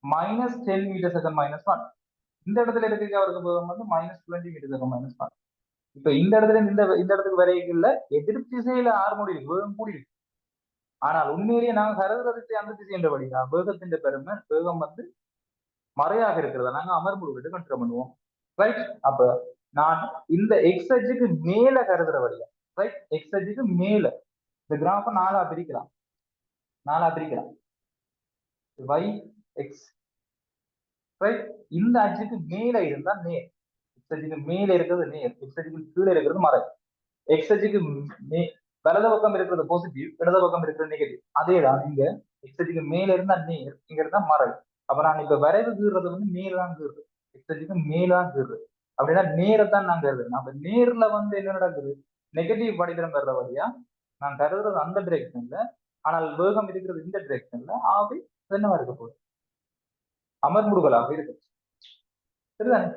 -10 மீட்டர் செகண்ட் -1. இந்த இடத்துல இருக்க அவருக்கு வேகம் வந்து -20 மீட்டர் செகண்ட் -1. இப்ப இந்த இடத்துல இந்த இடத்துக்கு வரைக்குள்ள எதிர் திசையில 6 மணி இருக்கு, வேகம் கூடி இருக்கு. ஆனால் உண்மையிலேயே நாங்க கருதுற திசை அந்த திசை என்ற வழியா வேகத்தின் பெருமை வேகம் வந்து மறையாக இருக்கிறத நாங்க அமர்வு விட்டு கன்சிடர் பண்ணுவோம், ரைட். அப்ப நான் இந்த எக்ஸ் அச்சுக்கு மேல கருதுற வழியா, ரைட், எக்ஸ் அச்சுக்கு மேல இந்த கிராஃபை நாலா பிரிக்கலாம் y x, ரைட். இந்த அச்சுக்கு மேல இருந்தா நேர், எக்ஸ் அச்சுக்கு மேல இருக்கிறது நேர், எக்ஸ் அச்சுக்கு கீழே இருக்கிறது மறை. எக்ஸ் அச்சுக்கு வலது பக்கம் இருக்கிறது பாசிட்டிவ், இடது பக்கம் இருக்கிறது நெகட்டிவ். அதேதான் இங்க எக்ஸ் அச்சுக்கு மேல இருந்தா நேர், இங்க இருந்தா மறை. அப்ப நான் இப்ப வரைவு கீறுறது வந்து மேலதான் கீறுறது, எக்ஸ் அச்சுக்கு மேலதான் கீறுறது. அப்படின்னா நேரத்தான் நான் கருதுறேன். அப்ப நேர்ல வந்து என்ன நடக்குது, நெகட்டிவ் படித்திரம் பெற வழியா நான் கருதுறது அந்த டிரெக்ஷன்ல, ஆனால் வேகம் இருக்கிறது இந்த டிரெக்ஷன்ல. ஆகவே என்னவா இருக்க போகுது, அமர்முடுகலாக இருக்கு, சரிதானே.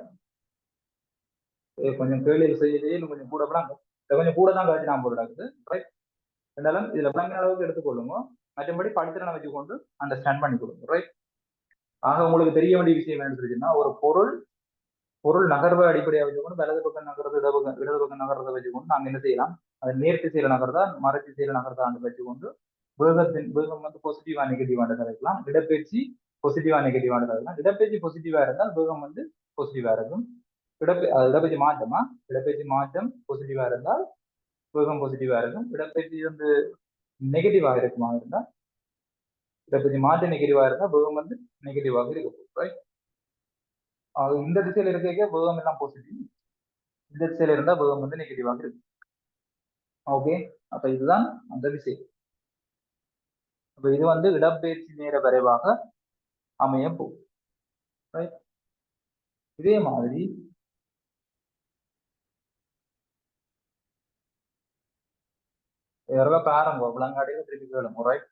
கொஞ்சம் கேள்வி செய்யலையே, இன்னும் கொஞ்சம் கூட கொஞ்சம் கூட தான் கழிச்சு நான் போடுறாங்க, ரைட். இருந்தாலும் இதுல விளங்கின அளவுக்கு எடுத்துக்கொள்ளுங்க, மற்றபடி படித்திறனை வச்சுக்கொண்டு அண்டர்ஸ்டாண்ட் பண்ணி கொடுங்க, ரைட். ஆக உங்களுக்கு தெரிய வேண்டிய விஷயம் என்ன இருக்குன்னா, ஒரு பொருள் நகர்வை அடிப்படையாக வச்சுக்கொண்டு வலது பக்கம் நகர்றது இடது பக்கம் நகர்றதை வச்சுக்கொண்டு நாங்க என்ன செய்யலாம், அது நேர் திசையில நகர்றதா மறை திசையில நகர்றதான்னு வச்சுக்கொண்டு வேகம் வந்து பாசிட்டிவா நெகட்டிவான கதைக்கலாம், இடப்பெயர்ச்சி பாசிட்டிவா நெகட்டிவான கதைக்கலாம். இடப்பெயர்ச்சி பாசிட்டிவா இருந்தால் வேகம் வந்து பாசிட்டிவா இருக்கும். இடப்பெயர்ச்சி மாற்றம் பாசிட்டிவா இருந்தால் வேகம் பாசிட்டிவா இருக்கும். இடப்பெயர்ச்சி வந்து நெகட்டிவாக இருக்குமா இருந்தால், இடப்பெயர்ச்சி மாற்றம் நெகட்டிவா இருந்தால் வேகம் வந்து நெகட்டிவாக இருக்கும், ரைட். இந்த திசையில இருக்க வேகம் எல்லாம் பாசிட்டிவ், இந்த திசையில இருந்தா வேகம் வந்து நெகட்டிவாக இருக்கு. ஓகே, அப்ப இதுதான் அந்த விஷயம். அப்ப இது வந்து இடப்பெயர்ச்சி நேர வரைவாக அமைய போகும், ரைட். இதே மாதிரி பாருங்க, விளங்காடியில திருப்பி கேளுங்க, ரைட்.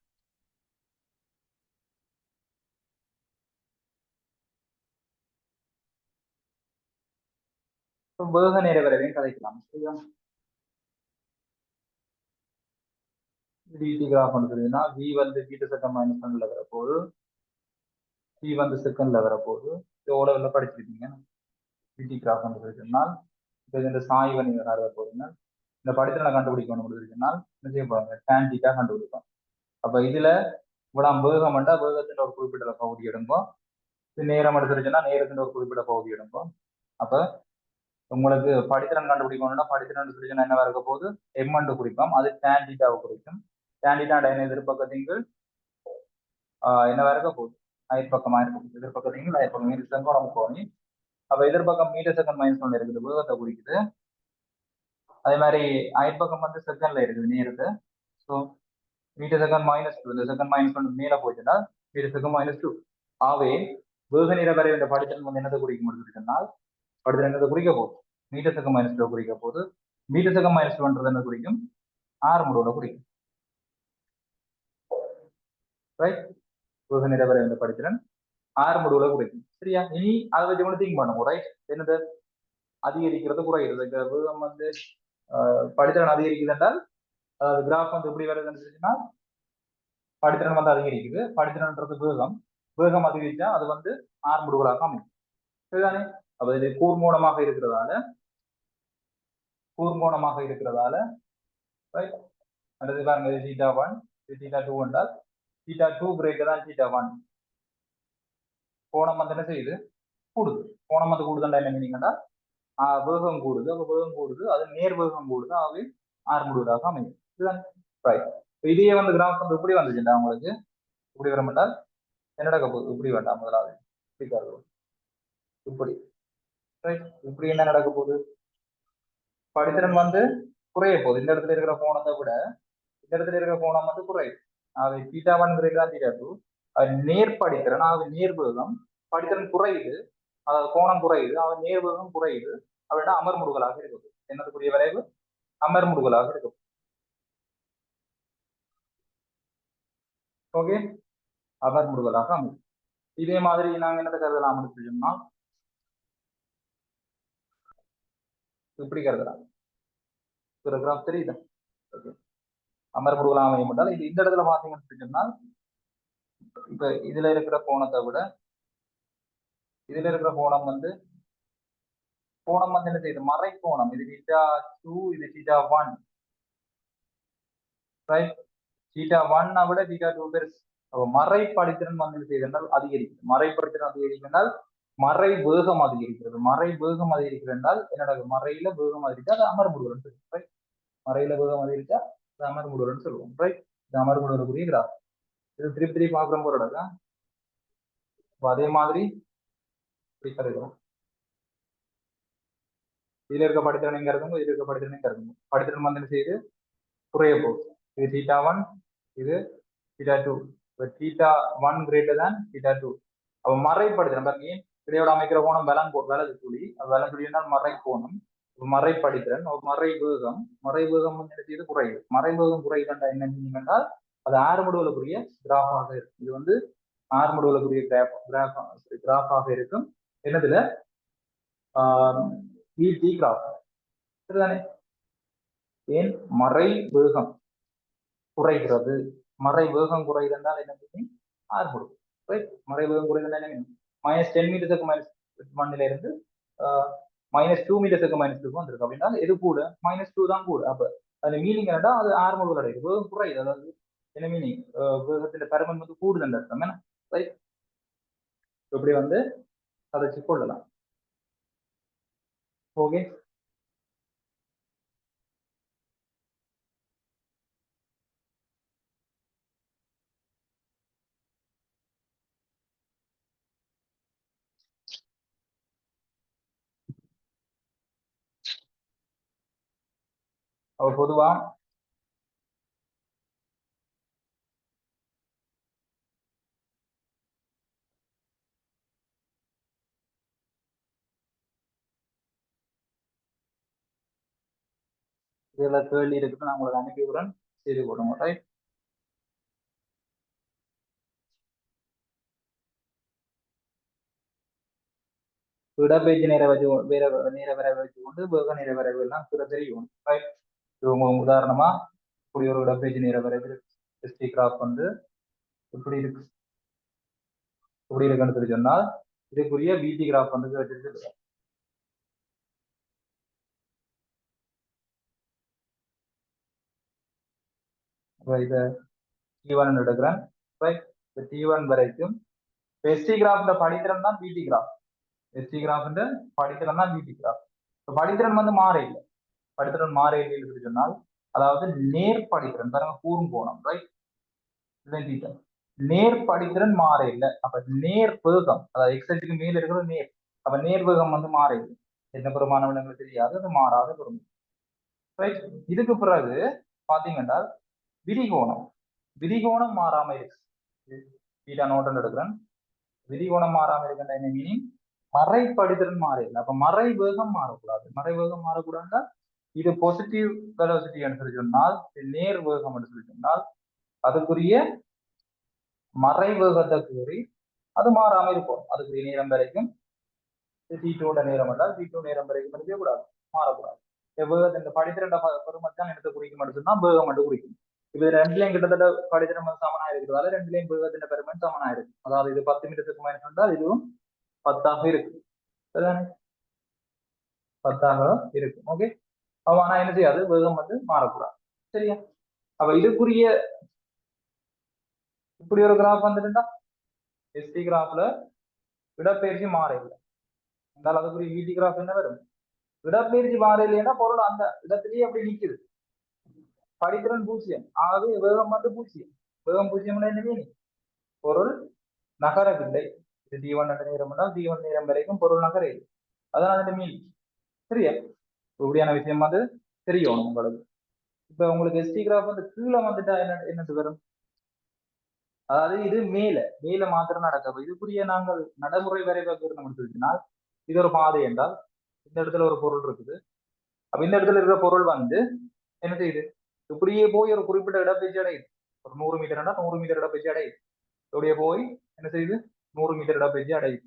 வேக நேர வரைவையும் கதைக்கலாம், சரியா. டிடி கிராஃப் சொல்லிதுன்னா v வந்து மீட்டர் செகண்ட் -1 வரப்போகுது, c வந்து செகண்ட்ல வரப்போகுது. ஓடவில் படிச்சிருக்கீங்க. டிடி கிராஃப் சொன்னால் இப்போ இந்த சாய்வை நீங்க வர போறீங்க, இந்த படித்திறனை கண்டுபிடிக்கணும் முடிஞ்சிருக்குனால் என்ன செய்ய போறாங்க, tan θ கண்டுபிடிப்போம். அப்ப இதுல இவ்வளவு வேகம் வேண்டா, வேகத்தின் ஒரு குறிப்பிட்ட பகுதி எடுப்போம். இது நேரம் எடுத்துருச்சுன்னா நேரத்தின் ஒரு குறிப்பிட்ட பகுதி எடுப்போம். அப்ப உங்களுக்கு படித்திறன் கண்டுபிடிக்கணும்னா படித்திறன் சொல்லிச்சுன்னா என்ன இருக்க போகுது, எம் குறிப்போம், அது tan θ குறிக்கும். tan θ எதிர்பக்கத்தின் என்ன இருக்க போகுது, அயற்பக்கமா இருக்கும். எதிர்பக்கத்தின் அயற்பக்கம் மீட்டர் செகண்ட் கோணி. அப்ப எதிர்பக்கம் மீட்டர் செகண்ட் -1 இருக்குது, வேகத்தை குறிக்குது. அதே மாதிரி அயற்பக்கம் வந்து செகண்ட்ல இருக்குது நேரத்தை. ஸோ மீட்டர் செகண்ட் -2, இந்த செகண்ட் -1 மேல போச்சுன்னா மீட்டர் செகண்ட் -2. ஆகவே வேக நேர வரை இந்த படித்திறன் வந்து என்னத்தை குறிக்க முடிஞ்சிருக்குன்னா, படித்திறன் என்னத்தை குறிக்க போகுது, மீட்டர் செகண்ட் -2 குறிக்க போகுது. மீட்டர் செகண்ட் -1 என்ன குறிக்கும், 6 முடிவுல குறிக்கும், ரைட். வேக நேர வரை இந்த படித்திறன் 6 முடிவுல குறிக்கும், சரியா. இனி அதை வச்சு கூட திங்க் பண்ணுவோம், ரைட். என்னது அதிகரிக்கிறது குறைகிறது, வேகம் வந்து படித்திறன் அதிகரிக்குது என்றால் கிராஃப் வந்து எப்படி வருதுன்னு படித்திறன் வந்து அதிகரிக்குது, படித்திறன்றது வேகம், வேகம் அதிகரிச்சா அது வந்து 6 முடிவுகளாக அமையும், சரிதானே. அப்ப இது கூர்மூலமாக இருக்கிறதால ரைட். அடுத்து பாருங்க, θ1 θ2 என்றால் θ2 கிரேட்டர் தான் θ1. கோணம் வந்து என்ன செய்யுது, கூடுது. கோணம் வந்து கூடுதல் என்ன மீனிங்கன்னா வேகம் கூடுது. அப்ப வேகம் கூடுது, அது நேர் வேகம் கூடுது, ஆகவே 6 முடிவுகளாக அமையும், இதுதான் ரைட். இதையே வந்து கிராஃப் வந்து இப்படி வந்துச்சுண்டா உங்களுக்கு இப்படி வர மாட்டால் என்ன நடக்க போகுது, இப்படி வேண்டாம், முதலாவது இப்படி ரைட். இப்படி என்ன நடக்க போகுது, படித்திறன் வந்து குறைய போகுது. இந்த இடத்துல இருக்கிற கோணத்தை விட இந்த இடத்துல இருக்கிற கோணம் வந்து குறையுது. ஆகவே θ1 கிரேட்டர் தான் θ2. அது நேர் படித்திறன், ஆகவே நேர் வேகம், படித்திறன் குறையுது, அதாவது கோணம் குறையுது, அவன் நேர்வேகம் குறையுது, அவட அமர்முடுகலாக இருக்குது. என்னதுக்குரிய விளைவு? அமர்முடுகலாக இருக்கும். ஓகே, அமர்முடுகலாக அமையும். இதே மாதிரி நாங்க என்னத்தை கருதலாம் சொன்னா, இப்படி கருதலாம். கிராஃப் தெரியுதா? ஓகே, அமர்முடுகலாக அமையும் என்றால் இது இந்த இடத்துல பாத்தீங்கன்னு சொன்னா, இப்ப இதுல இருக்கிற கோணத்தை விட இதுல இருக்கிற கோணம் வந்து என்ன செய்யுது? மறை கோணம். இது θ2, இது θ1, ரைட்? θ1 விட θ2 பெருசு. அப்ப மறை படித்திறன் வந்து செய்தால் அதிகரிக்கும். மறை படித்திறன் அதிகரித்தால் மறை வேகம் அதிகரிக்கிறது. மறை வேகம் அதிகரிக்கிறது என்றால் என்னோட மறையில வேகம் அதிகரித்தா அது அமர்முடுகல் சொல்லுவோம், ரைட்? மறையில வேகம் அதிகரித்தா அது அமர்முடுகல் சொல்லுவோம், ரைட்? இது அமர்முடுகலுக்குரிய கிராஃப். இது திருப்பி திருப்பி பார்க்குற போறோட அதே மாதிரி கருதுறோம். இதுல இருக்க படித்திறனை கருதுங்க, இதுல இருக்க படித்திறனை கருதுங்க. படித்திறன் வந்து என்ன செய்யுது? குறைய போகுது. இது θ1, இது θ2. θ1 கிரேட்டர் தேன் θ2. அப்ப மறைப்படுத்திறன் பாருங்க, இடையோட அமைக்கிற கோணம் வலது துளி. வலது துளி என்றால் மறை கோணம். மறைப்படித்திறன், மறை வேகம். மறை வேகம் வந்து என்ன செய்யுது? குறையுது. மறை வேகம் குறையுதுண்டா என்ன மீனிங் என்றால் அது ஆறுமுடுகளுக்குரிய கிராஃபாக இருக்கும். இது வந்து ஆறுமுடுகளுக்குரிய கிராஃபாக இருக்கும். என்னதுல? VT graph. சரிதானே? ஏன் மறை வேகம் குறைகிறது? மறை வேகம் குறையுது என்றால் என்ன மீனிங்? ஆறுமுடு, ரைட்? மறை வேகம் குறையுது என்ன மீனிங்? -10 மீட்டருக்கு -1 இருந்து -2 மீட்டருக்கு -2 வந்திருக்கு. அப்படின்னா எது கூட? -2 தான் கூட. அப்ப அதுல மீனிங் என்னடா? அது ஆறுமுடுகள் அடையுது, வேகம் குறையுது. அதாவது என்ன மீனிங்? வேகத்துல பருமன் வந்து கூடுதல் அர்த்தம் என்ன, ரைட்? இப்படி வந்து அதை கொள்ளலாம். ஓகே, அவ பொதுவா இதுல கேள்வி இருக்குன்னு நான் உங்களுக்கு அனுப்பிவிடுறேன், செய்து கொடுங்க, ரைட்? இடப்பெயர்ச்சி நேர வச்சு வேற நேர வரைவை வச்சு கொண்டு வேக நேர வரைவு எல்லாம் தெரியும், ரைட்? இவங்க உதாரணமா இப்படி ஒரு இடப்பெயர்ச்சி நேர வரைவு எஸ்டி கிராஃப் வந்து இப்படி இருக்கு, இப்படி இருக்குன்னு சொல்லி சொன்னால் இதுக்குரிய VT கிராஃப் வந்து வச்சிருக்கு. இதை T1 எடுக்கிறேன், ரைட்? T1 வரைக்கும் எஸ்டி கிராஃப்ல படித்திறன் தான் VT கிராஃப். எஸ்டி கிராஃப் படித்திறன் தான் VT கிராஃப். படித்திறன் வந்து மாற இல்லை. படித்திறன் மாற இல்லைன்னு சொல்லி சொன்னால் அதாவது நேர் படித்திறன் பாருங்க, கூறும் கோணம், ரைட்? நேர் படித்திறன் மாற இல்லை. அப்ப நேர் வேகம், அதாவது எக்ஸைட்டுக்கு மேல இருக்கிற நேர், அப்ப நேர் வேகம் வந்து மாற இல்லை. என்ன பெருமானவங்களுக்கு தெரியாது, அது மாறாத பெரும், ரைட்? இதுக்கு பிறகு பாத்தீங்கன்னா விரிகோணம். விரிகோணம் மாறாம இருக்கு. நோட்டம் எடுக்கிறேன். விரிகோணம் மாறாம இருக்குன்ற என்ன மீனிங்? மறை படித்திறன் மாற இல்லை. அப்ப மறை வேகம் மாறக்கூடாது. மறை வேகம் மாறக்கூடாதுன்னா இது பாசிட்டிவ் வெலோசிட்டி சொல்லி சொன்னால், நேர் வேகம் என்று சொல்லி சொன்னால் அதுக்குரிய மறை வேகத்தை கூறி அது மாறாம இருக்கும். அதுக்குரிய நேரம் வரைக்கும் T2 நேரம் என்றால் T2 நேரம் வரைக்கும் இருக்கக்கூடாது, மாறக்கூடாது. வேகத்தின் படித்திறன் பெருமத்தான் எடுத்து குறிக்கும் சொன்னா வேகம் மட்டும் குறிக்கும். இது ரெண்டுலையும் கிட்டத்தட்ட படித்திறன் சமனா இருக்கிறதால ரெண்டுலையும் வேகத்தின் பெருமன் சமனா இருக்கு. அதாவது இது 10 மீட்டருக்கு மைனஸ் என்றால் இதுவும் 10 இருக்கு, 10 இருக்கு. ஓகே, ஆனா என்ன செய்யாது? வேகம் வந்து மாறக்கூடாது, சரியா? அப்ப இதுக்குரிய இப்படி ஒரு கிராஃப் வந்துட்டுண்டா எஸ்டி கிராஃப்ல இடப்பெயர்ச்சி மாற இல்லை என்றால் அதுக்குரிய VT கிராஃப் என்ன வரும்? இடப்பெயர்ச்சி மாற இல்லைன்னா பொருள் அந்த இடத்திலேயே அப்படி நிக்குது. படித்திறன் 0, ஆகவே வேகம் வந்து 0. வேகம் 0 என்ன மீனிங்? பொருள் நகரவில்லை. இது T1 நேரம் என்றால் T1 நேரம் வரைக்கும் பொருள் நகரையில், அதான் அதோட மீனிங், சரியா? இப்படியான விஷயம் வந்து தெரியும் உங்களுக்கு. இப்ப உங்களுக்கு எஸ்டி கிராஃப் வந்து கீழே வந்துட்டா என்னது வரும்? அதாவது இது மேல மாத்திரம் நடக்கும். இதுக்குரிய நாங்கள் நடைமுறை வரைவாக சொல்லினால் இது ஒரு பாதை என்றால் இந்த இடத்துல ஒரு பொருள் இருக்குது. அப்ப இந்த இடத்துல இருக்கிற பொருள் வந்து என்ன செய்யுது, இப்படியே போய் ஒரு குறிப்பிட்ட இடப்பெயர்ச்சி அடையுது. ஒரு 100 மீட்டர்னா 100 மீட்டர் இடப்பெயர்ச்சி அடையுது. இப்படியே போய் என்ன செய்யுது, 100 மீட்டர் இடப்பெயர்ச்சி அடையுது.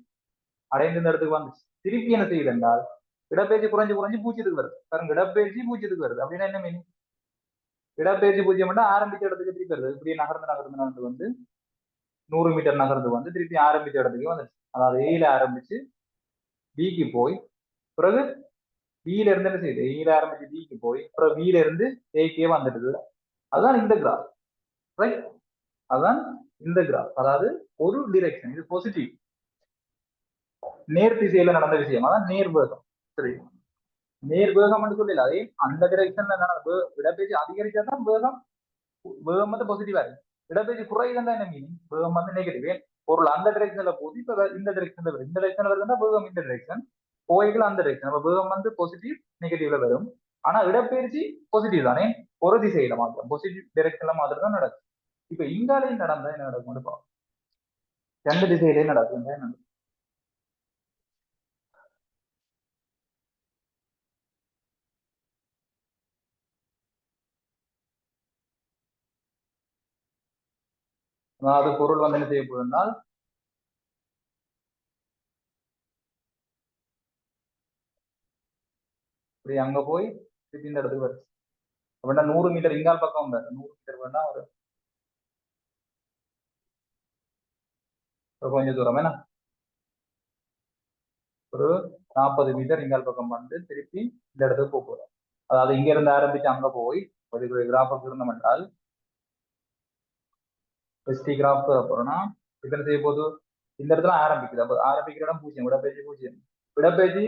அடைந்து இந்த இடத்துக்கு வந்துச்சு. திருப்பி என்ன செய்யுது என்றால் இடப்பெயர்ச்சி குறைஞ்சு குறைஞ்சு பூஜ்ஜியத்துக்கு வருது. பாருங்க, இடப்பெயர்ச்சி பூஜ்ஜியத்துக்கு வருது அப்படின்னா என்ன மீனிங்? இடப்பெயர்ச்சி பூஜ்ஜியம் ஆரம்பிச்ச இடத்துக்கு திருப்பி வருது. இப்படியே நகர்ந்து நகர்ந்து நகர்ந்து வந்து 100 மீட்டர் நகர்ந்து வந்து திருப்பி ஆரம்பிச்ச இடத்துக்கு வந்துச்சு. அதாவது ஏல ஆரம்பிச்சு பிக்கு போய் பிறகு பியில இருந்து என்ன செய்யுது, ஏல ஆரம்பிச்சு பிக்கு போய் அப்புறம் பியில இருந்து ஏக்கே வந்துடுது. அதுதான் இந்த கிராஃப், ரைட்? அதுதான் இந்த கிராஃப். அதாவது ஒரு டிரெக்ஷன், இது பாசிட்டிவ், நேர் திசையில நடந்த விஷயம். அதான் நேர்வேகம். சரி, நேர்வேகம் சொல்லல, அதே அந்த டிரெக்ஷன்ல நடந்த இடப்பெயர்ச்சி அதிகரிச்சா தான் வேகம். வேகம் வந்து பாசிட்டிவா இருக்கு. இடப்பெயர்ச்சி குறையுதுன்னா என்ன மீனிங்? வேகம் வந்து நெகட்டிவ். பொருள் அந்த டிரெக்ஷன்ல போகுது, இப்ப இந்த டிரெக்ஷன்ல வரும். இந்த டிரெக்ஷன்ல வருதுன்னா வேகம் இந்த டிரெக்ஷன், கோயில்கள் அந்த டிரெக்ஷன். அப்ப வேகம் வந்து பாசிட்டிவ் நெகட்டிவ்ல வரும். ஆனா இடப்பெயர்ச்சி பாசிட்டிவ் தானே, ஒரு திசையில மாத்திரம், பாசிட்டிவ் டிரெக்ஷன்ல மாத்திரம் தான் நடக்கும். இப்ப இங்காலையும் நடந்தா என்ன நடக்கும்? ரெண்டு திசையிலையும் நடக்கும். அதாவது பொருள் வந்து என்ன செய்யப்படும்னால் இப்படி அங்க போய் திருப்பி இந்த இடத்துக்கு வருது. அப்படின்னா 100 மீட்டர் இங்கால் பக்கம் வந்தாரு, 100 மீட்டர் வேணா ஒரு கொஞ்சம் தூரம் வேணா ஒரு 40 மீட்டர் இங்கால் பக்கம் வந்து திருப்பி இந்த இடத்துக்கு போக போறோம். அதாவது இங்க இருந்து ஆரம்பிச்சு அங்க போய் ஒரு கிராஃபுக்கு இருந்தோம் என்றால் எஸ்டி கிராஃப் போறோம்னா இத்தனை செய்ய போது இந்த இடத்துல ஆரம்பிக்குது. அப்போ ஆரம்பிக்கிற இடம் பூஜ்ஜியம், இடப்பெயர்ச்சி பூஜ்ஜியம். இடப்பெயர்ச்சி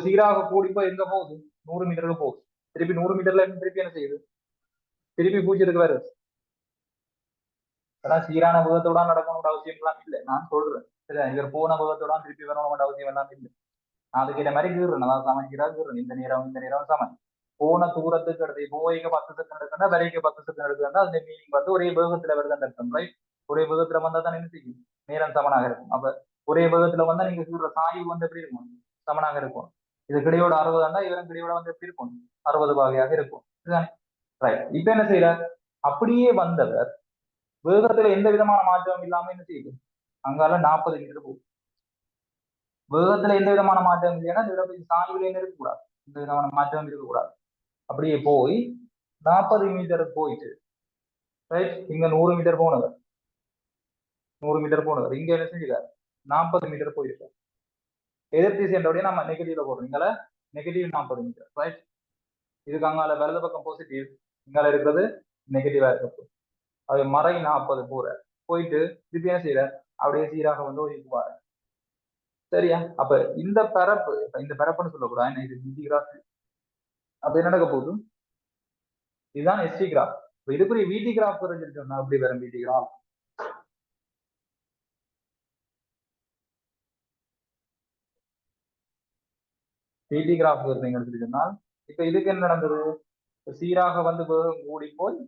சீராக கூடி போய் எங்க போகுது, 100 மீட்டருக்கு போகுது. திருப்பி 100 மீட்டர்ல இருந்து திருப்பி என்ன செய்யுது, திருப்பி பூஜ்ஜியத்துக்கு வருது. ஆனா சீரான வேகத்தோட நடக்கணும்னு அவசியம் எல்லாம் இல்லை, நான் சொல்றேன். சரி, இவர் போன வேகத்தோட திருப்பி வரணும்னு அவசியம் எல்லாம் இல்லை. நான் அதுக்கு மாதிரி கீறேன், அதாவது சமைக்கிறா கீறேன். இந்த நேரம் சமன். போன தூரத்துக்கு எடுத்து போய்க்கு 10 செகண்ட் எடுக்கணும், வரைக்கும் 10 செகண்ட் எடுக்கணும். அந்த மீனிங் வந்து ஒரே வேகத்துல வருது அந்த அர்த்தம், ரைட்? ஒரே வேகத்துல வந்தா தான் என்ன செய்யும், நேரம் சமனாக இருக்கும். அப்ப ஒரே வேகத்துல வந்தா நீங்க சொல்ற சாய்வு வந்து எப்படி இருக்கும், சமனாக இருக்கும். இது கிடையோட 60 ஆண்டா இவரும் கிடையோட வந்து எப்படி இருக்கும், 60 வகையாக இருக்கும். ரைட். இப்ப என்ன செய்யற, அப்படியே வந்தவர் வேகத்துல எந்த விதமான மாற்றம் இல்லாம என்ன செய்யுது, அங்கால 40 மீட்டர் போகும். வேகத்துல எந்த விதமான மாற்றம் இல்லைன்னா சாய்வுல என்ன இருக்கக்கூடாது, எந்த விதமான மாற்றம் இருக்கக்கூடாது. அப்படியே போய் 40 மீட்டர் போயிட்டு, ரைட்? இங்க 100 மீட்டர் போனவர், 100 மீட்டர் போனவர் இங்க என்ன செஞ்சுக்காரு, 40 மீட்டர் போயிருக்காரு. எதிர்த்து சென்றபடியே நம்ம நெகட்டிவ்ல போடுறோம். இங்கால நெகட்டிவ் 40 மீட்டர், ரைட்? இதுக்கு அங்கால வலது பக்கம் பாசிட்டிவ், இங்கால இருக்கிறது நெகட்டிவா இருக்கு. அது மறை 40 போயிட்டு திருப்பி என்ன செய்யற, அப்படியே சீராக வந்து ஒதுக்குவாரு. சரியா? அப்ப இந்த பரப்பு, இந்த பரப்புன்னு சொல்லக்கூடாது, இது விதி கிராஃப். அப்ப என்ன நடக்க போகுது, இதுதான் எஸ்டி கிராஃப். இதுக்குரிய விடி கிராஃப் சொன்னா அப்படி வரும். விடி கிராஃப், விடி கிராஃப் நீங்க எடுத்துக்கிட்டோம்னால் இப்ப இதுக்கு என்ன நடந்தது, சீராக வந்து வேகம் கூடி போய்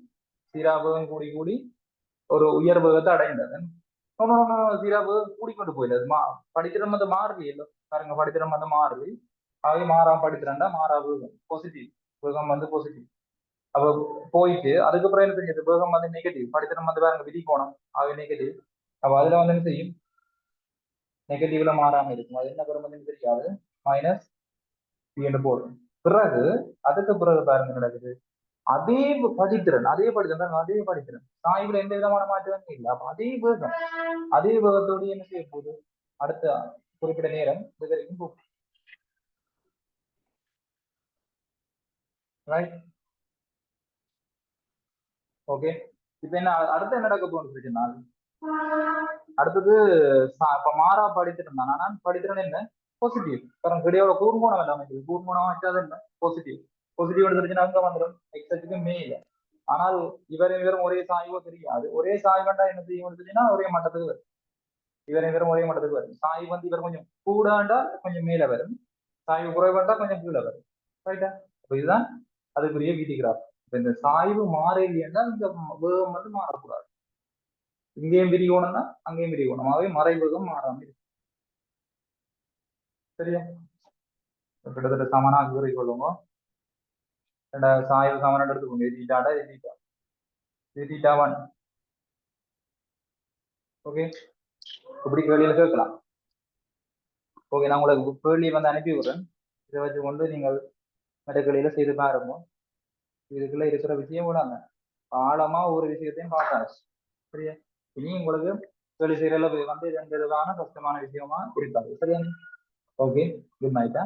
சீராக வேகம் கூடி கூடி ஒரு உயர் வேகத்தை அடைந்தது. சீரா வேகம் கூடிக்கொண்டு போயில அது படித்திரம் வந்து மாறுது இல்லை பாருங்க, படித்திரம் வந்து மாறுது. அவை மாறாம படித்திரண்டா மாறா வேகம் பாசிட்டிவ், வேகம் வந்து பாசிட்டிவ். அப்ப போயிட்டு அதுக்கப்புறம் என்ன செஞ்சது, வேகம் வந்து நெகட்டிவ், படித்திரம் வந்து பாருங்க விதி கோணம், அவை நெகட்டிவ். அப்ப அதுல வந்து என்ன செய்யும், நெகட்டிவ்ல மாறாம இருக்கும். அது என்ன பெறும் வந்து தெரியாது, மைனஸ் என்று போடும். பிறகு அதுக்கு பிறகு பாருங்க நடக்குது, அதே படித்திறன் சாய்வுல எந்த விதமான மாற்றமும் இல்லை. அப்ப அதே வேகம், அதே வேகத்தோடு என்ன செய்ய போகுது, அடுத்த குறிப்பிட்ட நேரம் இது வரைக்கும் போகும். ரைட்? ஓகே. இப்ப என்ன அடுத்து என்ன நடக்க போகுதுன்னா, அடுத்தது இப்ப மாறா படித்திறன் தான். ஆனால் படித்திறன் என்ன, பாசிட்டிவ். காரணம் கிடையோட கூர்மோணம் எல்லாமே கூர்மோணம் வச்சாது என்ன, பாசிட்டிவ். பாசிட்டிவ் எடுத்துருச்சுன்னா அங்க வந்துடும் எக்ஸுக்கு மேல. ஆனால் இவரும் ஒரே சாய்வோ தெரியாது. ஒரே சாய்வண்டா என்ன செய்யும் எடுத்துச்சுன்னா ஒரே மட்டத்துக்கு வரும். இவரும் ஒரே மட்டத்துக்கு வரும். சாய்வு வந்து இவர் கொஞ்சம் கூடாண்டா கொஞ்சம் மேல வரும், சாய்வு குறைவாண்டா கொஞ்சம் கீழே வரும். ரைட்டா? அப்ப இதுதான் அதுக்குரிய விதி கிராஃப். இப்ப இந்த சாய்வு மாறலைன்னா இந்த வேகம் வந்து மாறக்கூடாது. இங்கேயும் விரிகோணம்னா அங்கேயும் விரிகோணம், ஆகவே மறைவேகம் மாறாம இருக்கு. சரியா? கிட்டத்தட்ட சமனா கீறி கொள்ளுங்க. சாய்வு சமன் எடுத்துக்கோங்க. இது தீட்டாடா இது தீட்டா, இது தீட்டா 1. ஓகே, இப்படி கேள்வியில கேட்கலாம். ஓகே, நான் உங்களுக்கு கேள்வி வந்து அனுப்பி விடுறேன். இதை வச்சு கொண்டு நீங்கள் நடுக்கலையில செய்து பாருங்க. இதுக்குள்ள இருக்கிற விஷயம் விடாங்க, ஆழமா ஒரு விஷயத்தையும் பார்த்தாச்சு. சரியா? இனி உங்களுக்கு கேள்வி செய்யறதுல வந்து எந்த விதமான கஷ்டமான விஷயமா இருக்காது. சரியா? ஓகே, குட் நைட்டா.